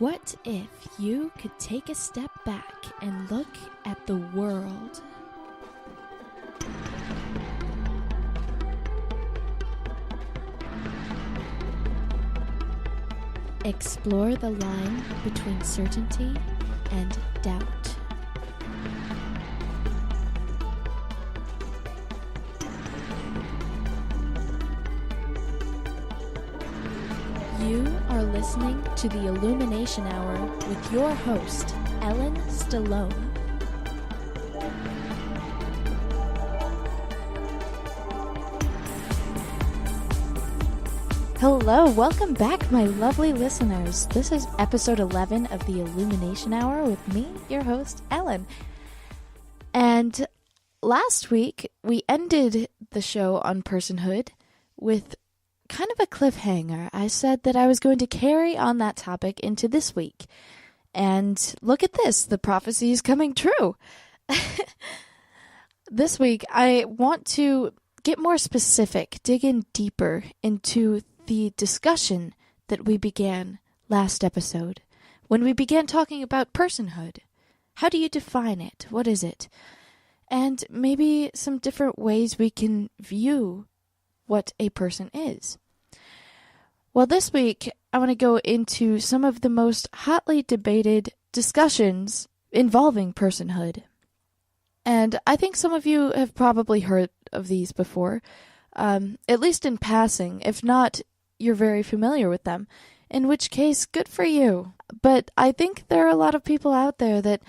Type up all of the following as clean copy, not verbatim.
What if you could take a step back and look at the world? Explore the line between certainty and doubt. You are listening to the Illumination Hour with your host, Ellen Stallone. Hello, welcome back, my lovely listeners. This is episode 11 of the Illumination Hour with me, your host, Ellen. And last week, we ended the show on personhood with kind of a cliffhanger. I said that I was going to carry on that topic into this week. And look at this, the prophecy is coming true. This week, I want to get more specific, dig in deeper into the discussion that we began last episode, when we began talking about personhood. How do you define it? What is it? And maybe some different ways we can view what a person is. Well, this week, I want to go into some of the most hotly debated discussions involving personhood. And I think some of you have probably heard of these before, at least in passing. If not, you're very familiar with them, in which case, good for you. But I think there are a lot of people out there that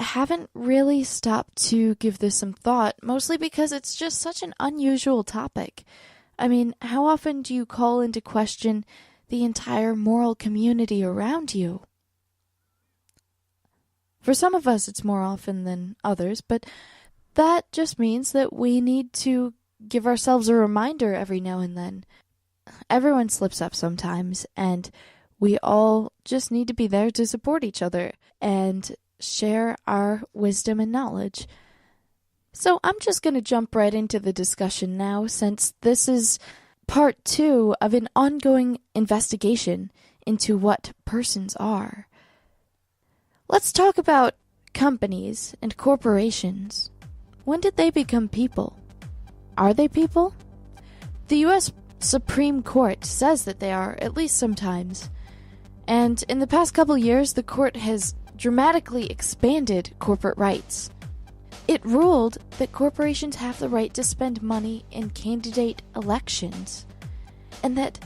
haven't really stopped to give this some thought, mostly because it's just such an unusual topic. I mean, how often do you call into question the entire moral community around you? For some of us, it's more often than others, but that just means that we need to give ourselves a reminder every now and then. Everyone slips up sometimes, and we all just need to be there to support each other and share our wisdom and knowledge. So I'm just going to jump right into the discussion now, since this is part 2 of an ongoing investigation into what persons are. Let's talk about companies and corporations. When did they become people? Are they people? The U.S. Supreme Court says that they are, at least sometimes. And in the past couple years, the court has dramatically expanded corporate rights. It ruled that corporations have the right to spend money in candidate elections, and that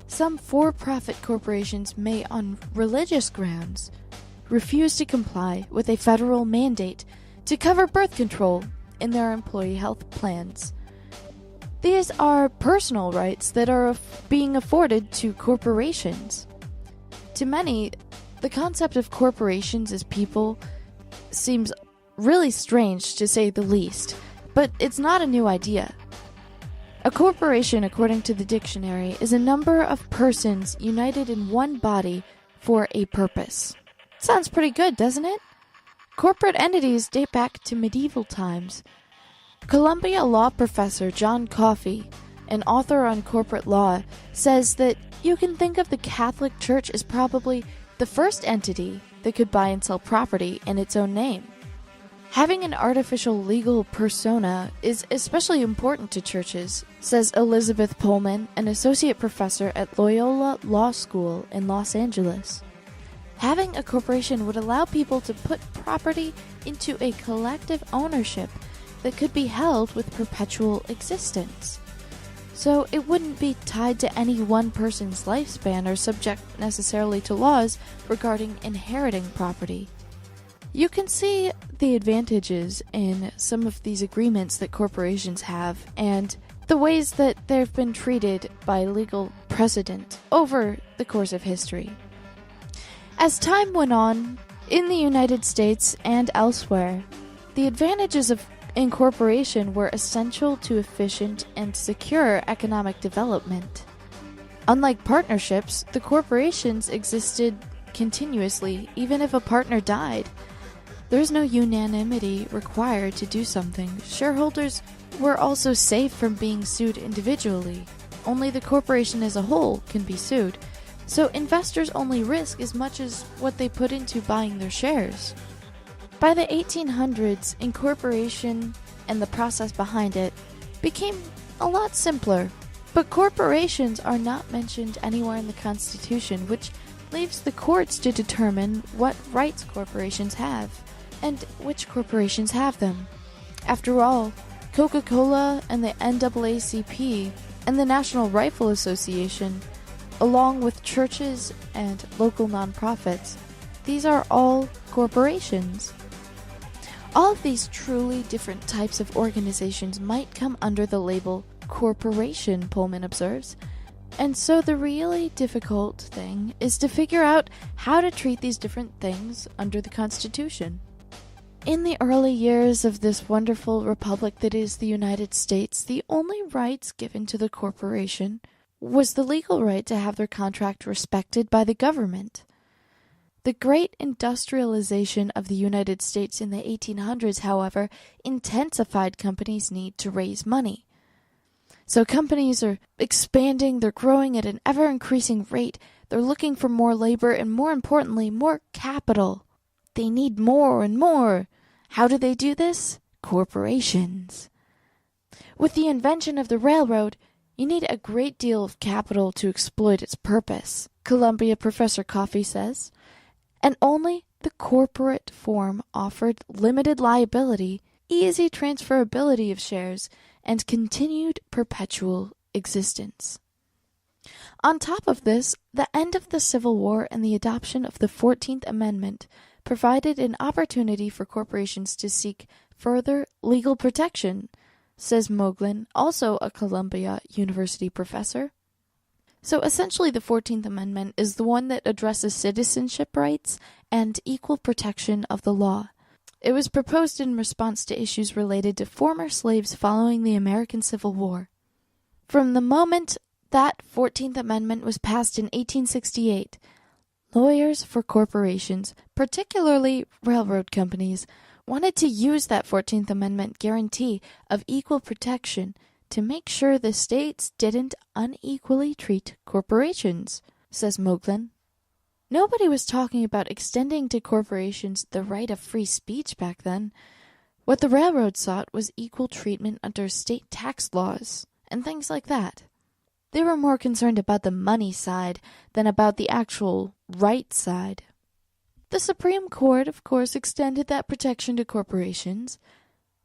some for-profit corporations may, on religious grounds, refuse to comply with a federal mandate to cover birth control in their employee health plans. These are personal rights that are being afforded to corporations. To many, the concept of corporations as people seems really strange, to say the least, but it's not a new idea. A corporation, according to the dictionary, is a number of persons united in one body for a purpose. Sounds pretty good, doesn't it? Corporate entities date back to medieval times. Columbia law professor John Coffey, an author on corporate law, says that you can think of the Catholic Church as probably the first entity that could buy and sell property in its own name. Having an artificial legal persona is especially important to churches, says Elizabeth Pullman, an associate professor at Loyola Law School in Los Angeles. Having a corporation would allow people to put property into a collective ownership that could be held with perpetual existence. So it wouldn't be tied to any one person's lifespan or subject necessarily to laws regarding inheriting property. You can see the advantages in some of these agreements that corporations have and the ways that they've been treated by legal precedent over the course of history. As time went on, in the United States and elsewhere, the advantages of incorporation were essential to efficient and secure economic development. Unlike partnerships, the corporations existed continuously, even if a partner died. There's no unanimity required to do something. Shareholders were also safe from being sued individually. Only the corporation as a whole can be sued. So investors only risk as much as what they put into buying their shares. By the 1800s, incorporation and the process behind it became a lot simpler. But corporations are not mentioned anywhere in the Constitution, which leaves the courts to determine what rights corporations have and which corporations have them. After all, Coca-Cola and the NAACP and the National Rifle Association, along with churches and local nonprofits, these are all corporations. All of these truly different types of organizations might come under the label corporation, Pullman observes. And so the really difficult thing is to figure out how to treat these different things under the Constitution. In the early years of this wonderful republic that is the United States, the only rights given to the corporation was the legal right to have their contract respected by the government. The great industrialization of the United States in the 1800s, however, intensified companies' need to raise money. So companies are expanding, they're growing at an ever-increasing rate, they're looking for more labor and, more importantly, more capital. They need more and more. How do they do this? Corporations. With the invention of the railroad, you need a great deal of capital to exploit its purpose, Columbia professor Coffey says, and only the corporate form offered limited liability, easy transferability of shares, and continued perpetual existence. On top of this, the end of the Civil War and the adoption of the 14th Amendment provided an opportunity for corporations to seek further legal protection, says Moglen, also a Columbia University professor. So essentially the 14th Amendment is the one that addresses citizenship rights and equal protection of the law. It was proposed in response to issues related to former slaves following the American Civil War. From the moment that 14th Amendment was passed in 1868, lawyers for corporations, particularly railroad companies, wanted to use that 14th Amendment guarantee of equal protection to make sure the states didn't unequally treat corporations, says Moglen. Nobody was talking about extending to corporations the right of free speech back then. What the railroad sought was equal treatment under state tax laws and things like that. They were more concerned about the money side than about the actual right side. The Supreme Court, of course, extended that protection to corporations,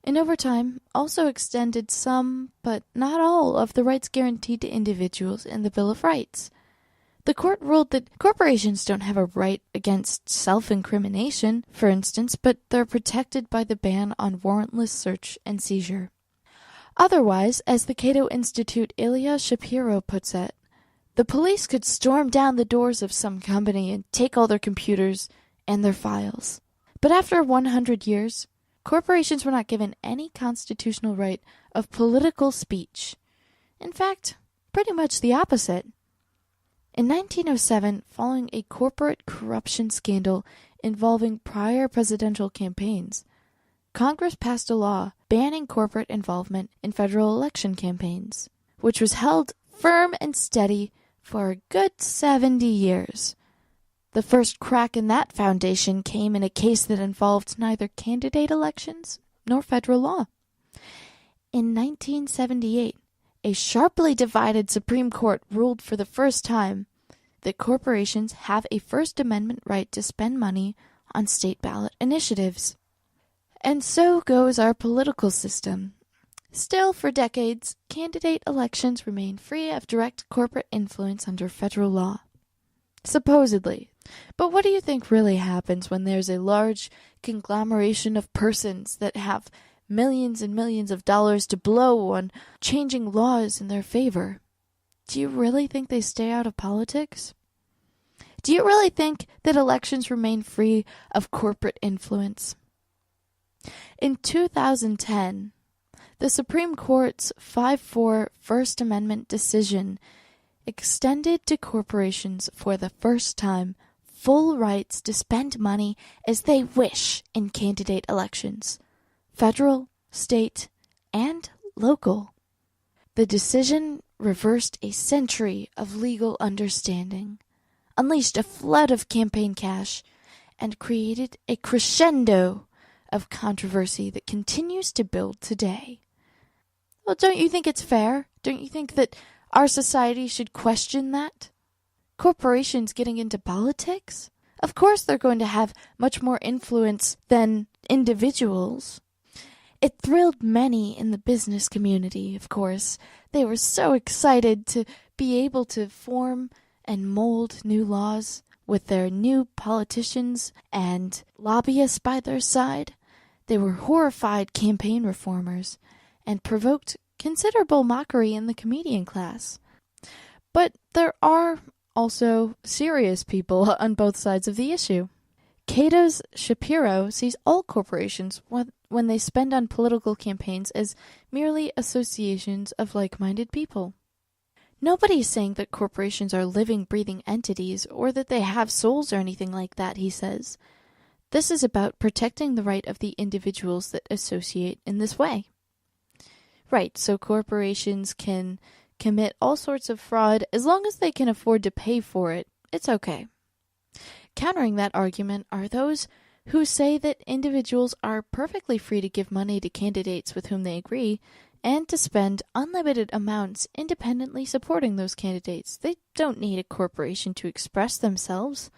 and over time also extended some, but not all, of the rights guaranteed to individuals in the Bill of Rights. The court ruled that corporations don't have a right against self-incrimination, for instance, but they're protected by the ban on warrantless search and seizure. Otherwise, as the Cato Institute Ilya Shapiro puts it, the police could storm down the doors of some company and take all their computers and their files. But after 100 years, corporations were not given any constitutional right of political speech. In fact, pretty much the opposite. In 1907, following a corporate corruption scandal involving prior presidential campaigns, Congress passed a law banning corporate involvement in federal election campaigns, which was held firm and steady for a good 70 years. The first crack in that foundation came in a case that involved neither candidate elections nor federal law. In 1978, a sharply divided Supreme Court ruled for the first time that corporations have a First Amendment right to spend money on state ballot initiatives. And so goes our political system. Still, for decades, candidate elections remain free of direct corporate influence under federal law. Supposedly. But what do you think really happens when there's a large conglomeration of persons that have millions and millions of dollars to blow on changing laws in their favor? Do you really think they stay out of politics? Do you really think that elections remain free of corporate influence? In 2010, the Supreme Court's 5-4 First Amendment decision extended to corporations for the first time full rights to spend money as they wish in candidate elections, federal, state, and local. The decision reversed a century of legal understanding. unleashed a flood of campaign cash, and created a crescendo of controversy that continues to build today. Well, don't you think it's fair? Don't you think that our society should question that? Corporations getting into politics? Of course they're going to have much more influence than individuals. It thrilled many in the business community, of course. They were so excited to be able to form and mold new laws with their new politicians and lobbyists by their side. They were horrified campaign reformers and provoked considerable mockery in the comedian class. But there are also serious people on both sides of the issue. Cato's Shapiro sees all corporations, when they spend on political campaigns, as merely associations of like-minded people. Nobody is saying that corporations are living, breathing entities or that they have souls or anything like that, he says. This is about protecting the right of the individuals that associate in this way. Right, so corporations can commit all sorts of fraud as long as they can afford to pay for it. It's okay. Countering that argument are those who say that individuals are perfectly free to give money to candidates with whom they agree and to spend unlimited amounts independently supporting those candidates. They don't need a corporation to express themselves.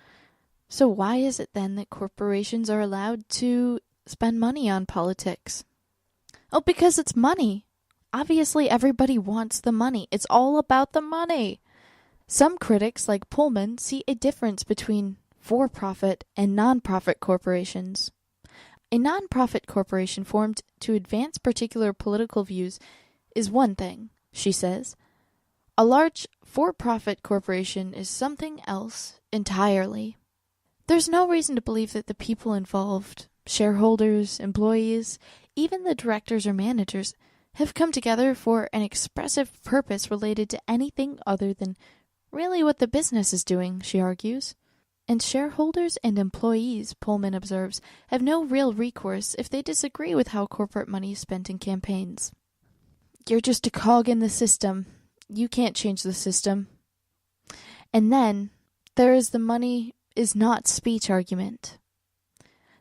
So why is it then that corporations are allowed to spend money on politics? Oh, because it's money. Obviously, everybody wants the money. It's all about the money. Some critics, like Pullman, see a difference between for-profit and non-profit corporations. A non-profit corporation formed to advance particular political views is one thing, she says. A large for-profit corporation is something else entirely. There's no reason to believe that the people involved, shareholders, employees, even the directors or managers, have come together for an expressive purpose related to anything other than really what the business is doing, she argues. And shareholders and employees, Pullman observes, have no real recourse if they disagree with how corporate money is spent in campaigns. You're just a cog in the system. You can't change the system. And then there is the money is not speech argument.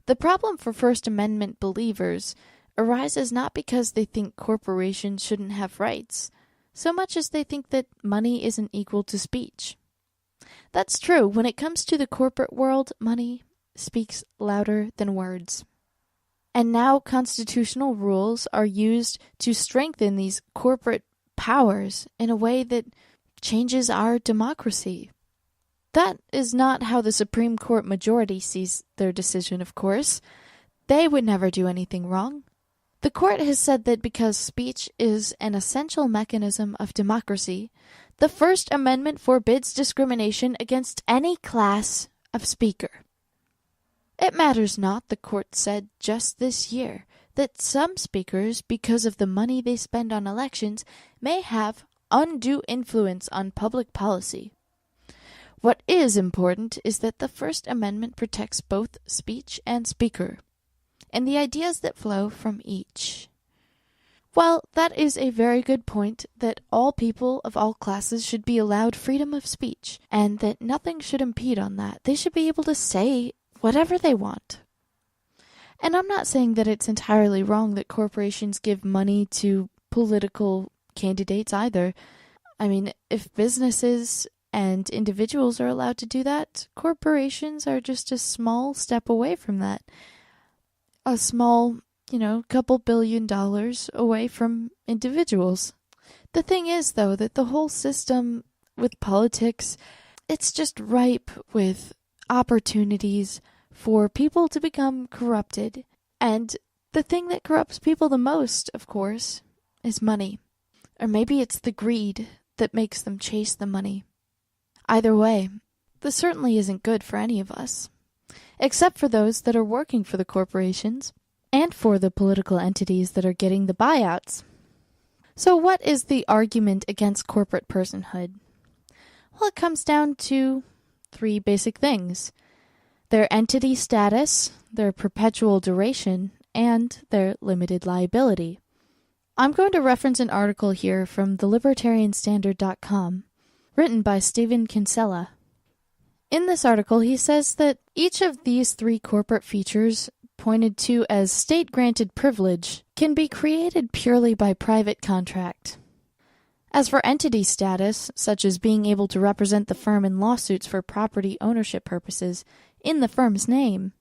The problem for First Amendment believers arises not because they think corporations shouldn't have rights, so much as they think that money isn't equal to speech. That's true. When it comes to the corporate world, money speaks louder than words. And now constitutional rules are used to strengthen these corporate powers in a way that changes our democracy. That is not how the Supreme Court majority sees their decision, of course. They would never do anything wrong. The court has said that because speech is an essential mechanism of democracy, the First Amendment forbids discrimination against any class of speaker. It matters not, the court said just this year, that some speakers, because of the money they spend on elections, may have undue influence on public policy. What is important is that the First Amendment protects both speech and speaker, and the ideas that flow from each. Well, that is a very good point, that all people of all classes should be allowed freedom of speech, and that nothing should impede on that. They should be able to say whatever they want. And I'm not saying that it's entirely wrong that corporations give money to political candidates either. I mean, if businesses and individuals are allowed to do that, corporations are just a small step away from that. A small, couple $1 billion away from individuals. The thing is, though, that the whole system with politics, it's just ripe with opportunities for people to become corrupted. And the thing that corrupts people the most, of course, is money. Or maybe it's the greed that makes them chase the money. Either way, this certainly isn't good for any of us, except for those that are working for the corporations and for the political entities that are getting the buyouts. So what is the argument against corporate personhood? Well, it comes down to 3 basic things: their entity status, their perpetual duration, and their limited liability. I'm going to reference an article here from thelibertarianstandard.com, written by Stephen Kinsella. In this article, he says that each of these three corporate features, pointed to as state-granted privilege, can be created purely by private contract. As for entity status, such as being able to represent the firm in lawsuits for property ownership purposes in the firm's name,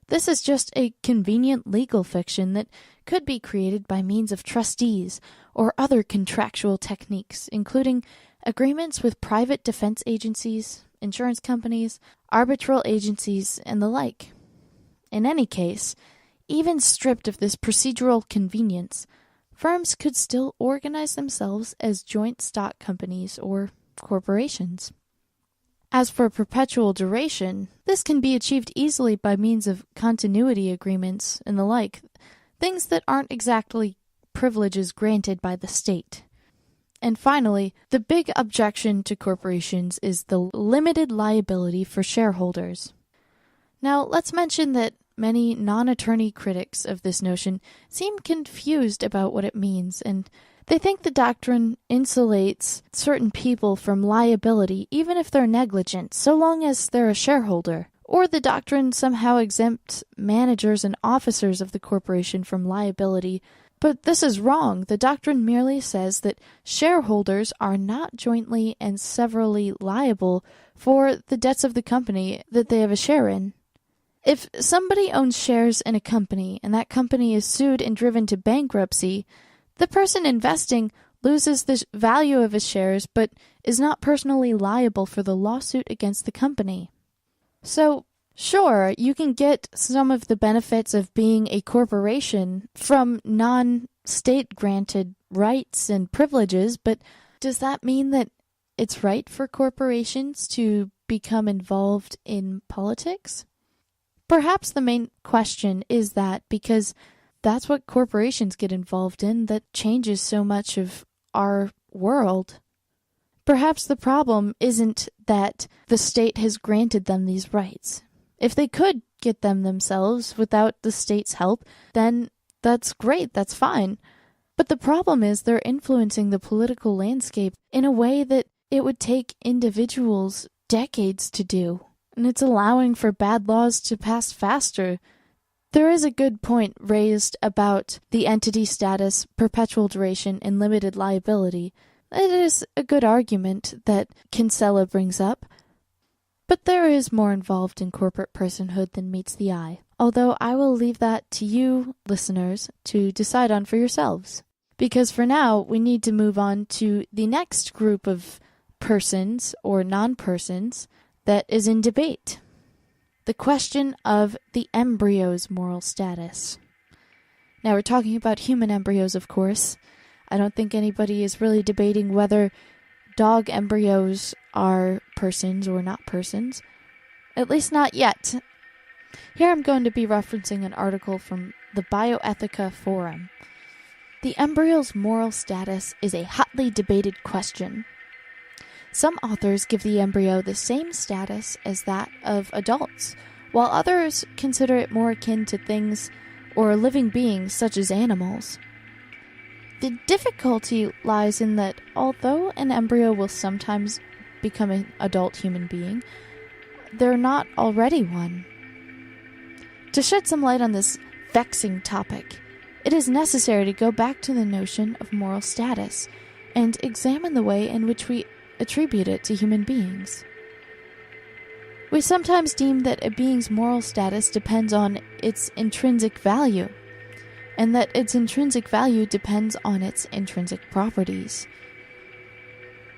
this is just a convenient legal fiction that could be created by means of trustees or other contractual techniques, including agreements with private defense agencies, insurance companies, arbitral agencies, and the like. In any case, even stripped of this procedural convenience, firms could still organize themselves as joint stock companies or corporations. As for perpetual duration, this can be achieved easily by means of continuity agreements and the like, things that aren't exactly privileges granted by the state. And finally, the big objection to corporations is the limited liability for shareholders. Now, let's mention that many non-attorney critics of this notion seem confused about what it means, and they think the doctrine insulates certain people from liability even if they're negligent, so long as they're a shareholder. Or the doctrine somehow exempts managers and officers of the corporation from liability. But this is wrong. The doctrine merely says that shareholders are not jointly and severally liable for the debts of the company that they have a share in. If somebody owns shares in a company and that company is sued and driven to bankruptcy, the person investing loses the value of his shares but is not personally liable for the lawsuit against the company. So, sure, you can get some of the benefits of being a corporation from non-state-granted rights and privileges, but does that mean that it's right for corporations to become involved in politics? Perhaps the main question is that because that's what corporations get involved in that changes so much of our world. Perhaps the problem isn't that the state has granted them these rights. If they could get them themselves without the state's help, then that's great, that's fine. But the problem is they're influencing the political landscape in a way that it would take individuals decades to do. And it's allowing for bad laws to pass faster. There is a good point raised about the entity status, perpetual duration, and limited liability. It is a good argument that Kinsella brings up. But there is more involved in corporate personhood than meets the eye. Although I will leave that to you, listeners, to decide on for yourselves. Because for now, we need to move on to the next group of persons or non-persons that is in debate. The question of the embryo's moral status. Now, we're talking about human embryos, of course. I don't think anybody is really debating whether dog embryos are persons or not persons. At least not yet. Here I'm going to be referencing an article from the Bioethica Forum. The embryo's moral status is a hotly debated question. Some authors give the embryo the same status as that of adults, while others consider it more akin to things or living beings such as animals. The difficulty lies in that although an embryo will sometimes become an adult human being, they're not already one. To shed some light on this vexing topic, it is necessary to go back to the notion of moral status and examine the way in which we attribute it to human beings. We sometimes deem that a being's moral status depends on its intrinsic value, and that its intrinsic value depends on its intrinsic properties.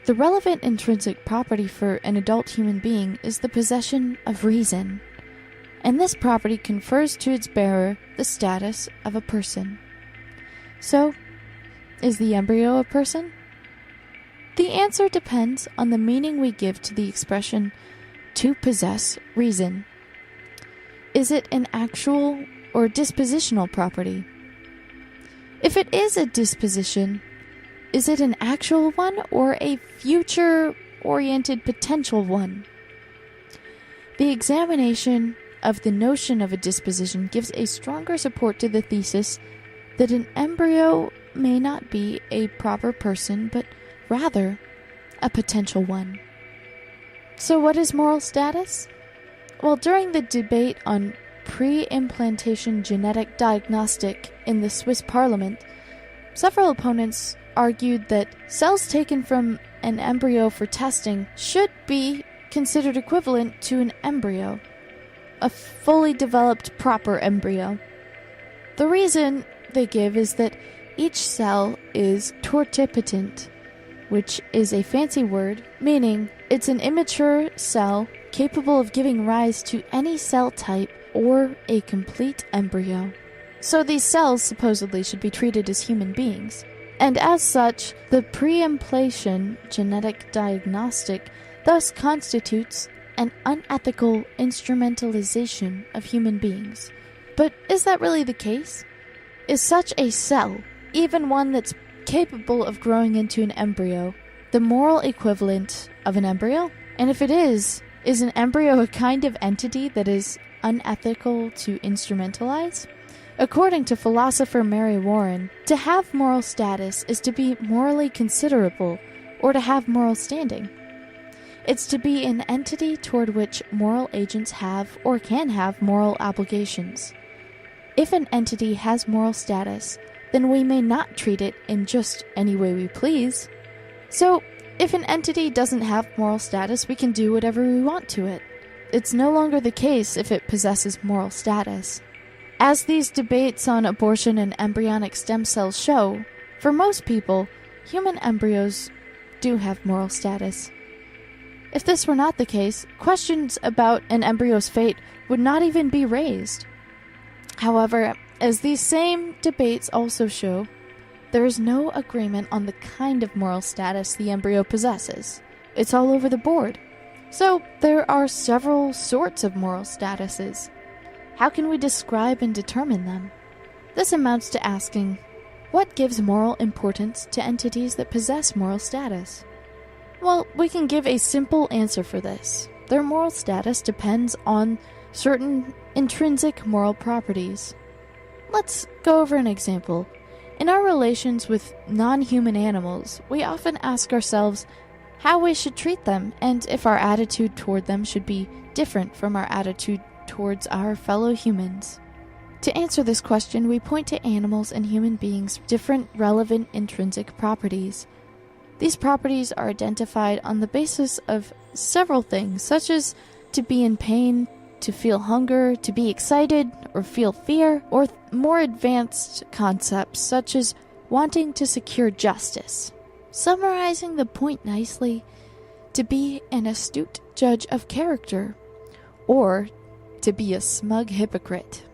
The relevant intrinsic property for an adult human being is the possession of reason, and this property confers to its bearer the status of a person. So, is the embryo a person? The answer depends on the meaning we give to the expression to possess reason. Is it an actual or dispositional property? If it is a disposition, is it an actual one or a future-oriented potential one? The examination of the notion of a disposition gives a stronger support to the thesis that an embryo may not be a proper person, but rather a potential one. So what is moral status? Well, during the debate on pre-implantation genetic diagnostic in the Swiss parliament, several opponents argued that cells taken from an embryo for testing should be considered equivalent to an embryo, a fully developed proper embryo. The reason they give is that each cell is tortipotent, which is a fancy word meaning it's an immature cell capable of giving rise to any cell type or a complete embryo. So these cells supposedly should be treated as human beings. And as such, the pre-implantation genetic diagnostic thus constitutes an unethical instrumentalization of human beings. But is that really the case? Is such a cell, even one that's capable of growing into an embryo, the moral equivalent of an embryo? And if it is an embryo a kind of entity that is unethical to instrumentalize? According to philosopher Mary Warren, to have moral status is to be morally considerable or to have moral standing. It's to be an entity toward which moral agents have or can have moral obligations. If an entity has moral status, then we may not treat it in just any way we please. So, if an entity doesn't have moral status, we can do whatever we want to it. It's no longer the case if it possesses moral status. As these debates on abortion and embryonic stem cells show, for most people, human embryos do have moral status. If this were not the case, questions about an embryo's fate would not even be raised. However, as these same debates also show, there is no agreement on the kind of moral status the embryo possesses. It's all over the board. So, there are several sorts of moral statuses. How can we describe and determine them? This amounts to asking, what gives moral importance to entities that possess moral status? Well, we can give a simple answer for this. Their moral status depends on certain intrinsic moral properties. Let's go over an example. In our relations with non-human animals, we often ask ourselves how we should treat them and if our attitude toward them should be different from our attitude towards our fellow humans. To answer this question, we point to animals and human beings' different relevant intrinsic properties. These properties are identified on the basis of several things, such as to be in pain, to feel hunger, to be excited or feel fear, or more advanced concepts such as wanting to secure justice. Summarizing the point nicely, to be an astute judge of character, or to be a smug hypocrite.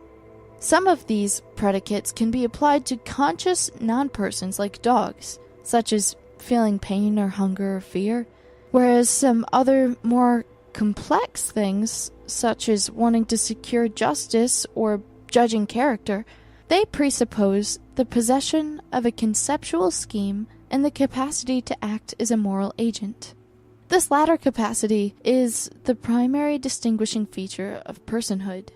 Some of these predicates can be applied to conscious non-persons like dogs, such as feeling pain or hunger or fear, whereas some other more complex things, such as wanting to secure justice or judging character, they presuppose the possession of a conceptual scheme and the capacity to act as a moral agent. This latter capacity is the primary distinguishing feature of personhood.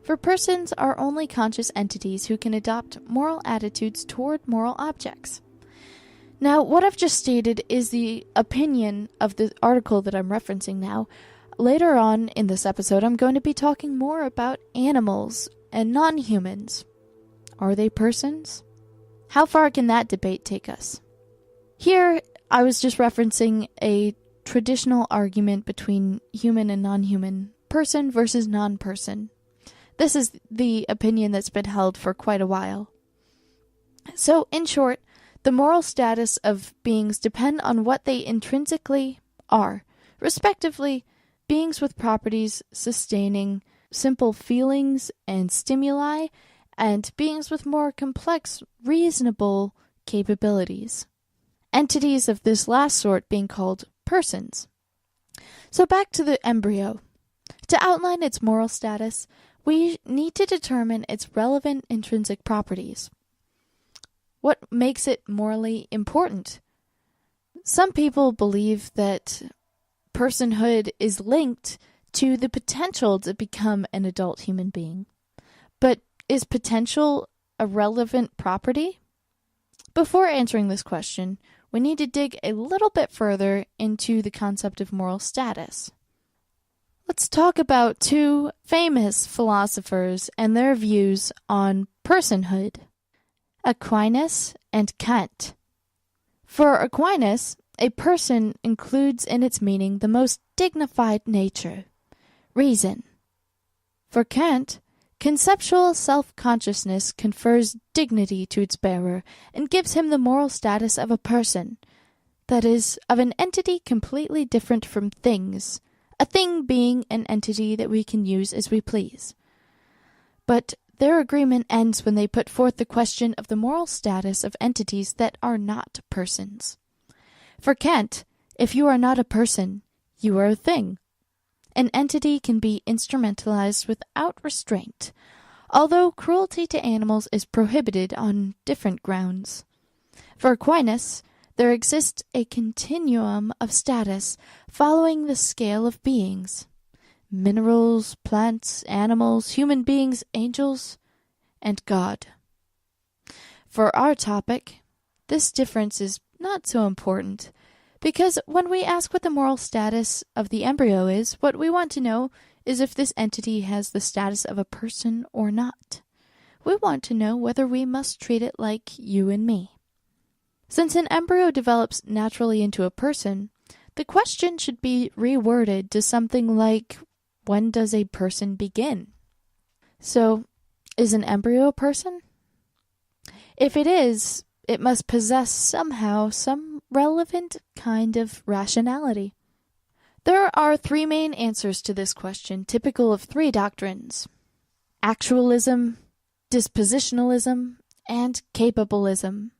For persons are only conscious entities who can adopt moral attitudes toward moral objects. Now, what I've just stated is the opinion of the article that I'm referencing now. Later on in this episode, I'm going to be talking more about animals and non-humans. Are they persons? How far can that debate take us? Here, I was just referencing a traditional argument between human and non-human, person versus non-person. This is the opinion that's been held for quite a while. So, in short, the moral status of beings depend on what they intrinsically are, respectively, beings with properties sustaining simple feelings and stimuli, and beings with more complex, reasonable capabilities. Entities of this last sort being called persons. So back to the embryo. To outline its moral status, we need to determine its relevant intrinsic properties. What makes it morally important? Some people believe that personhood is linked to the potential to become an adult human being. But is potential a relevant property? Before answering this question, we need to dig a little bit further into the concept of moral status. let's talk about two famous philosophers and their views on personhood, Aquinas and Kant. For Aquinas, a person includes in its meaning the most dignified nature, reason. For Kant, conceptual self-consciousness confers dignity to its bearer and gives him the moral status of a person, that is, of an entity completely different from things, a thing being an entity that we can use as we please. But their agreement ends when they put forth the question of the moral status of entities that are not persons. For Kant, if you are not a person, you are a thing. An entity can be instrumentalized without restraint, although cruelty to animals is prohibited on different grounds. For Aquinas, there exists a continuum of status following the scale of beings: minerals, plants, animals, human beings, angels, and God. For our topic, this difference is not so important, because when we ask what the moral status of the embryo is, what we want to know is if this entity has the status of a person or not. We want to know whether we must treat it like you and me. Since an embryo develops naturally into a person, the question should be reworded to something like, when does a person begin? So, is an embryo a person? If it is, it must possess somehow some relevant kind of rationality. There are three main answers to this question, typical of three doctrines: actualism, dispositionalism, and capabilism.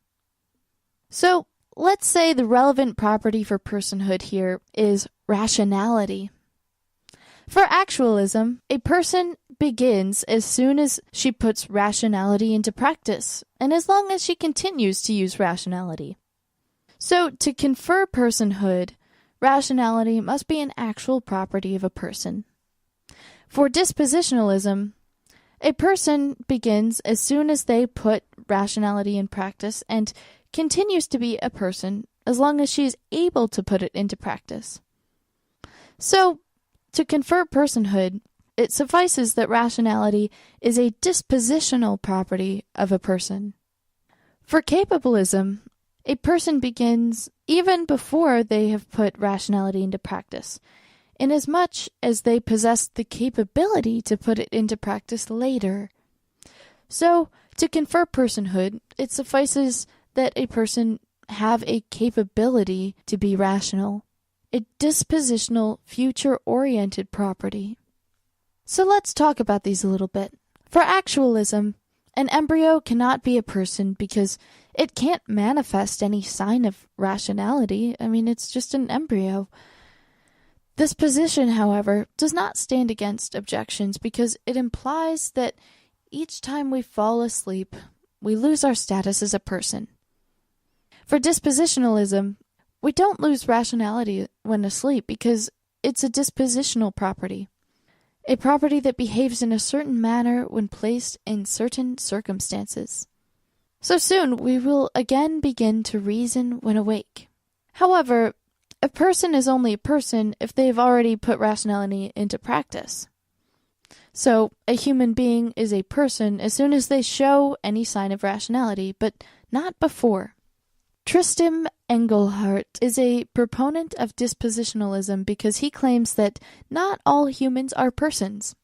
So, let's say the relevant property for personhood here is rationality. For actualism, a person begins as soon as she puts rationality into practice, and as long as she continues to use rationality. So, to confer personhood, rationality must be an actual property of a person. For dispositionalism, a person begins as soon as they put rationality in practice and continues to be a person as long as she is able to put it into practice. So, to confer personhood, it suffices that rationality is a dispositional property of a person. For capabilism, a person begins even before they have put rationality into practice, inasmuch as they possess the capability to put it into practice later. So, to confer personhood, it suffices that a person have a capability to be rational, a dispositional, future-oriented property. So let's talk about these a little bit. For actualism, an embryo cannot be a person because it can't manifest any sign of rationality. I mean, it's just an embryo. This position, however, does not stand against objections because it implies that each time we fall asleep, we lose our status as a person. For dispositionalism, we don't lose rationality when asleep because it's a dispositional property, a property that behaves in a certain manner when placed in certain circumstances. So soon we will again begin to reason when awake. However, a person is only a person if they've already put rationality into practice. So a human being is a person as soon as they show any sign of rationality, but not before. Tristan Engelhardt is a proponent of dispositionalism because he claims that not all humans are persons.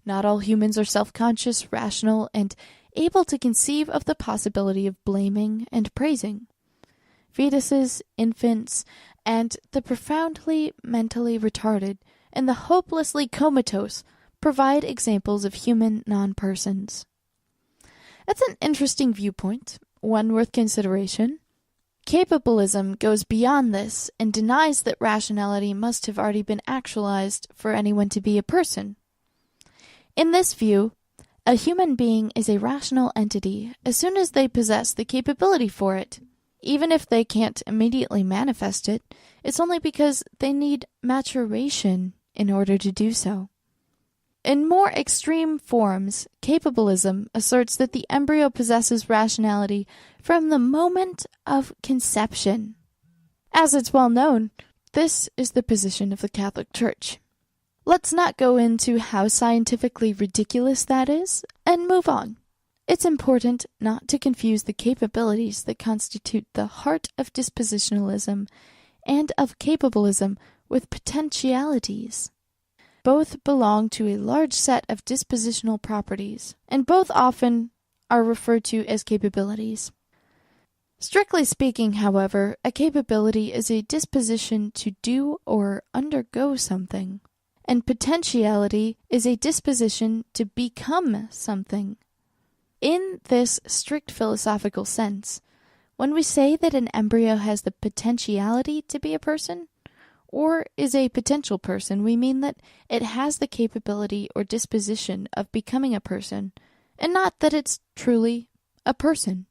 Not all humans are self-conscious, rational, and able to conceive of the possibility of blaming and praising. Fetuses, infants, and the profoundly mentally retarded and the hopelessly comatose provide examples of human non-persons. That's an interesting viewpoint, one worth consideration. Capabilism goes beyond this and denies that rationality must have already been actualized for anyone to be a person. In this view, a human being is a rational entity as soon as they possess the capability for it. Even if they can't immediately manifest it, it's only because they need maturation in order to do so. In more extreme forms, capabilism asserts that the embryo possesses rationality from the moment of conception. As it's well known, this is the position of the Catholic Church. let's not go into how scientifically ridiculous that is, and move on. It's important not to confuse the capabilities that constitute the heart of dispositionalism and of capabilism with potentialities. Both belong to a large set of dispositional properties, and both often are referred to as capabilities. Strictly speaking, however, a capability is a disposition to do or undergo something, and potentiality is a disposition to become something. In this strict philosophical sense, when we say that an embryo has the potentiality to be a person, or is a potential person, we mean that it has the capability or disposition of becoming a person, and not that it's truly a person.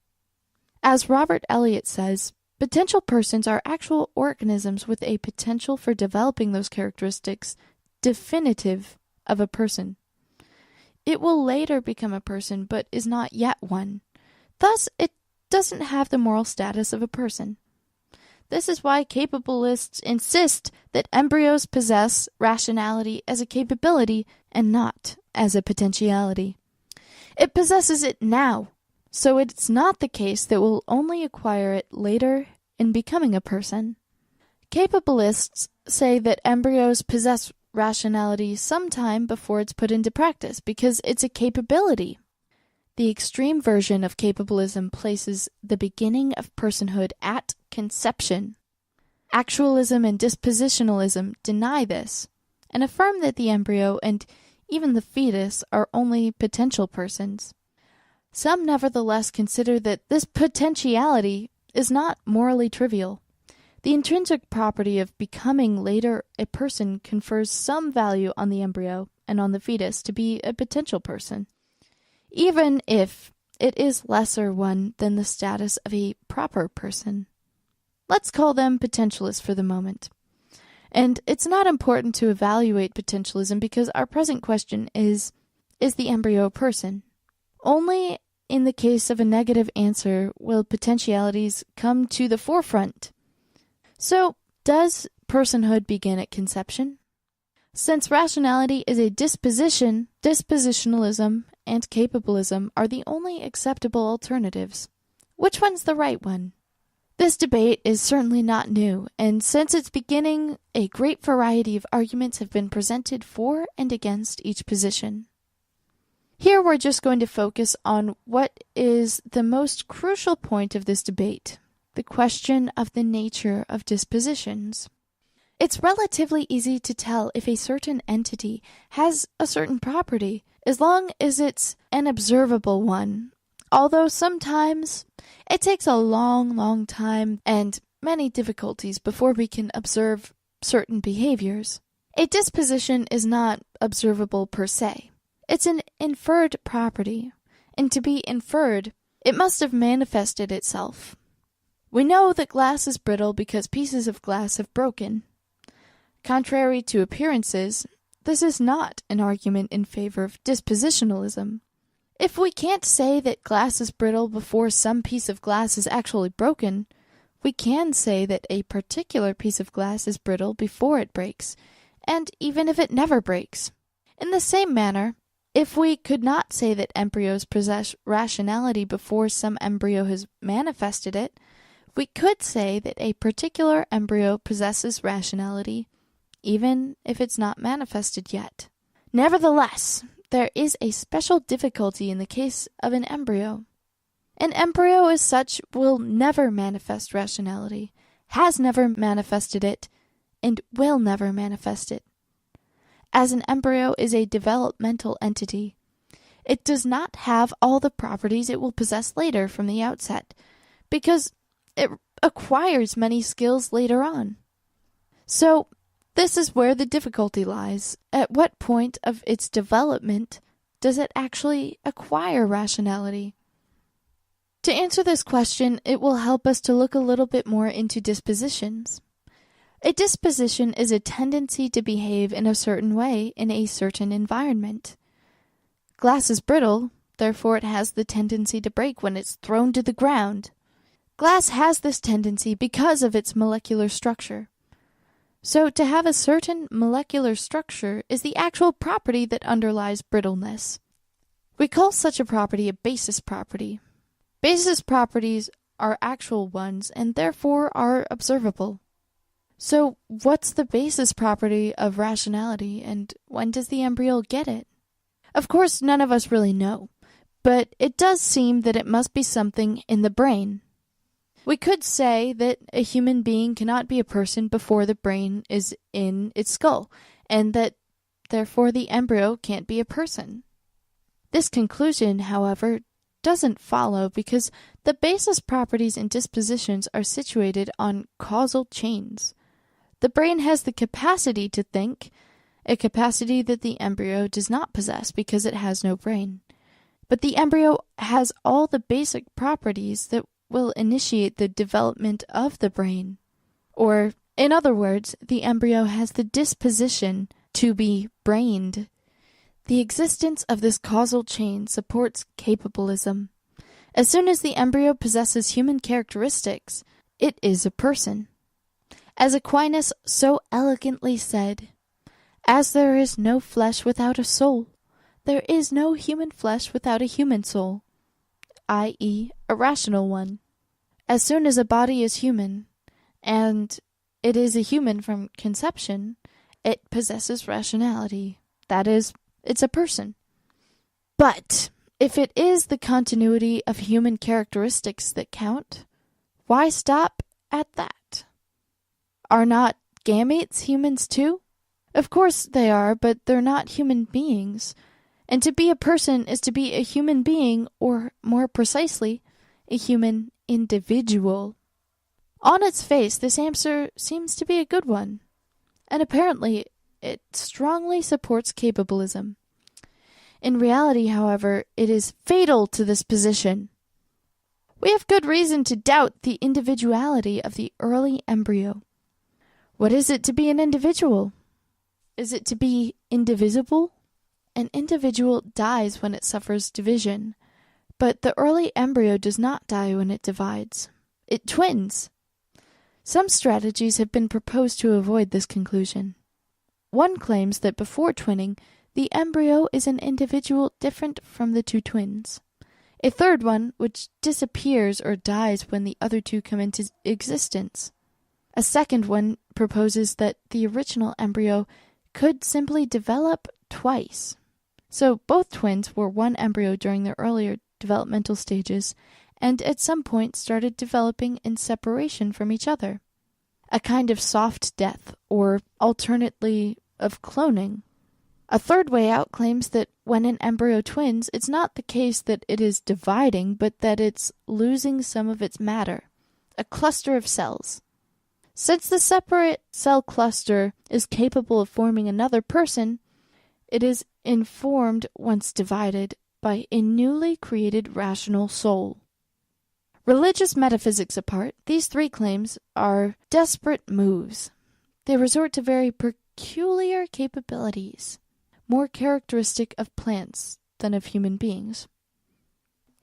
As Robert Eliot says, potential persons are actual organisms with a potential for developing those characteristics definitive of a person. It will later become a person, but is not yet one. Thus, it doesn't have the moral status of a person. This is why capabilists insist that embryos possess rationality as a capability and not as a potentiality. It possesses it now, so it's not the case that we'll only acquire it later in becoming a person. Capabilists say that embryos possess rationality sometime before it's put into practice because it's a capability. The extreme version of capabilism places the beginning of personhood at conception. Actualism and dispositionalism deny this and affirm that the embryo and even the fetus are only potential persons. Some nevertheless consider that this potentiality is not morally trivial. The intrinsic property of becoming later a person confers some value on the embryo and on the fetus to be a potential person, even if it is lesser one than the status of a proper person. Let's call them potentialists for the moment. And it's not important to evaluate potentialism because our present question is the embryo a person? Only in the case of a negative answer will potentialities come to the forefront. So, does personhood begin at conception? Since rationality is a disposition, dispositionalism and capabilism are the only acceptable alternatives. Which one's the right one? This debate is certainly not new, and since its beginning, a great variety of arguments have been presented for and against each position. Here we're just going to focus on what is the most crucial point of this debate, the question of the nature of dispositions. It's relatively easy to tell if a certain entity has a certain property, as long as it's an observable one, although sometimes it takes a long time and many difficulties before we can observe certain behaviors. A disposition is not observable per se. It's an inferred property, and to be inferred, it must have manifested itself. We know that glass is brittle because pieces of glass have broken. Contrary to appearances, this is not an argument in favor of dispositionalism. If we can't say that glass is brittle before some piece of glass is actually broken, we can say that a particular piece of glass is brittle before it breaks, and even if it never breaks. In the same manner, if we could not say that embryos possess rationality before some embryo has manifested it, we could say that a particular embryo possesses rationality, even if it's not manifested yet. Nevertheless, there is a special difficulty in the case of an embryo. An embryo as such will never manifest rationality, has never manifested it, and will never manifest it. As an embryo is a developmental entity, it does not have all the properties it will possess later from the outset, because it acquires many skills later on. So, this is where the difficulty lies. At what point of its development does it actually acquire rationality? To answer this question, it will help us to look a little bit more into dispositions. A disposition is a tendency to behave in a certain way in a certain environment. Glass is brittle, therefore it has the tendency to break when it's thrown to the ground. Glass has this tendency because of its molecular structure. So to have a certain molecular structure is the actual property that underlies brittleness. We call such a property a basis property. Basis properties are actual ones and therefore are observable. So what's the basis property of rationality, and when does the embryo get it? Of course, none of us really know, but it does seem that it must be something in the brain. We could say that a human being cannot be a person before the brain is in its skull, and that therefore the embryo can't be a person. This conclusion, however, doesn't follow because the basis properties and dispositions are situated on causal chains. The brain has the capacity to think, a capacity that the embryo does not possess because it has no brain. But the embryo has all the basic properties that will initiate the development of the brain. Or, in other words, the embryo has the disposition to be brained. The existence of this causal chain supports capabilism. As soon as the embryo possesses human characteristics, it is a person. As Aquinas so elegantly said, "As there is no flesh without a soul, there is no human flesh without a human soul," i.e., a rational one. As soon as a body is human, and it is a human from conception, it possesses rationality. That is, it's a person. But if it is the continuity of human characteristics that count, why stop at that? Are not gametes humans too? Of course they are, but they're not human beings. And to be a person is to be a human being, or more precisely, a human individual. On its face, this answer seems to be a good one, and apparently it strongly supports capabilism. In reality, however, it is fatal to this position. We have good reason to doubt the individuality of the early embryo. What is it to be an individual? Is it to be indivisible? An individual dies when it suffers division, but the early embryo does not die when it divides. It twins. Some strategies have been proposed to avoid this conclusion. One claims that before twinning, the embryo is an individual different from the two twins. A third one, which disappears or dies when the other two come into existence. A second one proposes that the original embryo could simply develop twice. So both twins were one embryo during their earlier developmental stages, and at some point started developing in separation from each other. A kind of soft death, or alternately of cloning. A third way out claims that when an embryo twins, it's not the case that it is dividing, but that it's losing some of its matter, a cluster of cells. Since the separate cell cluster is capable of forming another person, it is informed once divided by a newly created rational soul. Religious metaphysics apart, these three claims are desperate moves. They resort to very peculiar capabilities, more characteristic of plants than of human beings.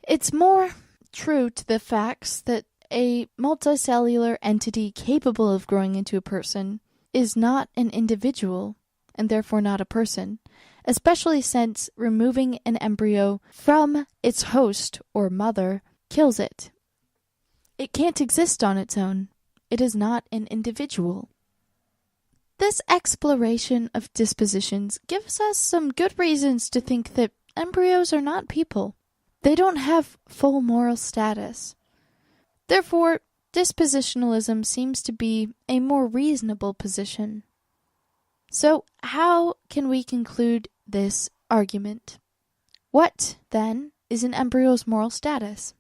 It's more true to the facts that a multicellular entity capable of growing into a person is not an individual, and therefore not a person, especially since removing an embryo from its host or mother kills it. It can't exist on its own. It is not an individual. This exploration of dispositions gives us some good reasons to think that embryos are not people. They don't have full moral status. Therefore, dispositionalism seems to be a more reasonable position. So, how can we conclude this argument? What, then, is an embryo's moral status?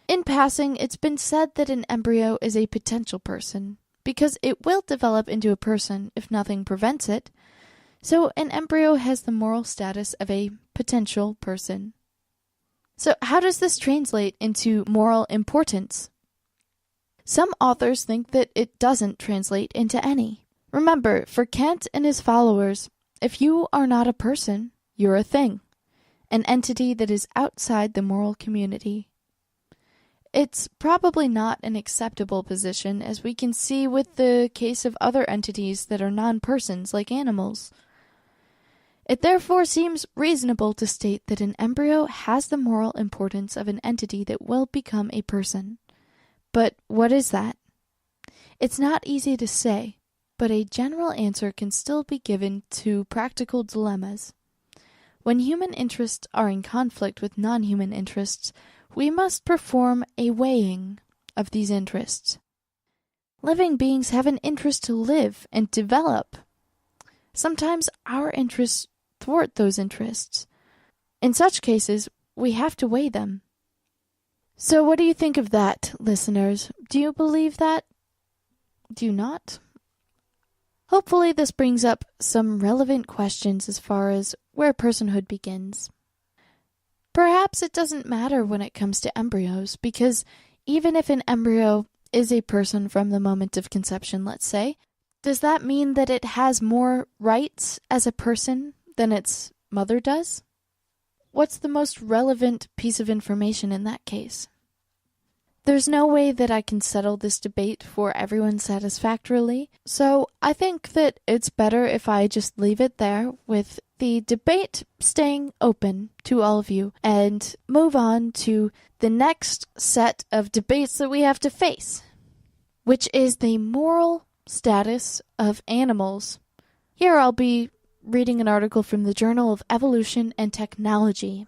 In passing, it's been said that an embryo is a potential person, because it will develop into a person if nothing prevents it, so an embryo has the moral status of a potential person. So how does this translate into moral importance? Some authors think that it doesn't translate into any. Remember, for Kant and his followers, if you are not a person, you're a thing, an entity that is outside the moral community. it's probably not an acceptable position, as we can see with the case of other entities that are non-persons, like animals. It therefore seems reasonable to state that an embryo has the moral importance of an entity that will become a person. But what is that? It's not easy to say, but a general answer can still be given to practical dilemmas. When human interests are in conflict with non-human interests, we must perform a weighing of these interests. Living beings have an interest to live and develop. Sometimes our interests thwart those interests. In such cases, we have to weigh them. So what do you think of that, listeners? Do you believe that? Do you not? Hopefully this brings up some relevant questions as far as where personhood begins. Perhaps it doesn't matter when it comes to embryos, because even if an embryo is a person from the moment of conception, let's say, does that mean that it has more rights as a person than its mother does? What's the most relevant piece of information in that case? There's no way that I can settle this debate for everyone satisfactorily, so I think that it's better if I just leave it there with the debate staying open to all of you and move on to the next set of debates that we have to face, which is the moral status of animals. Here I'll be reading an article from the Journal of Evolution and Technology.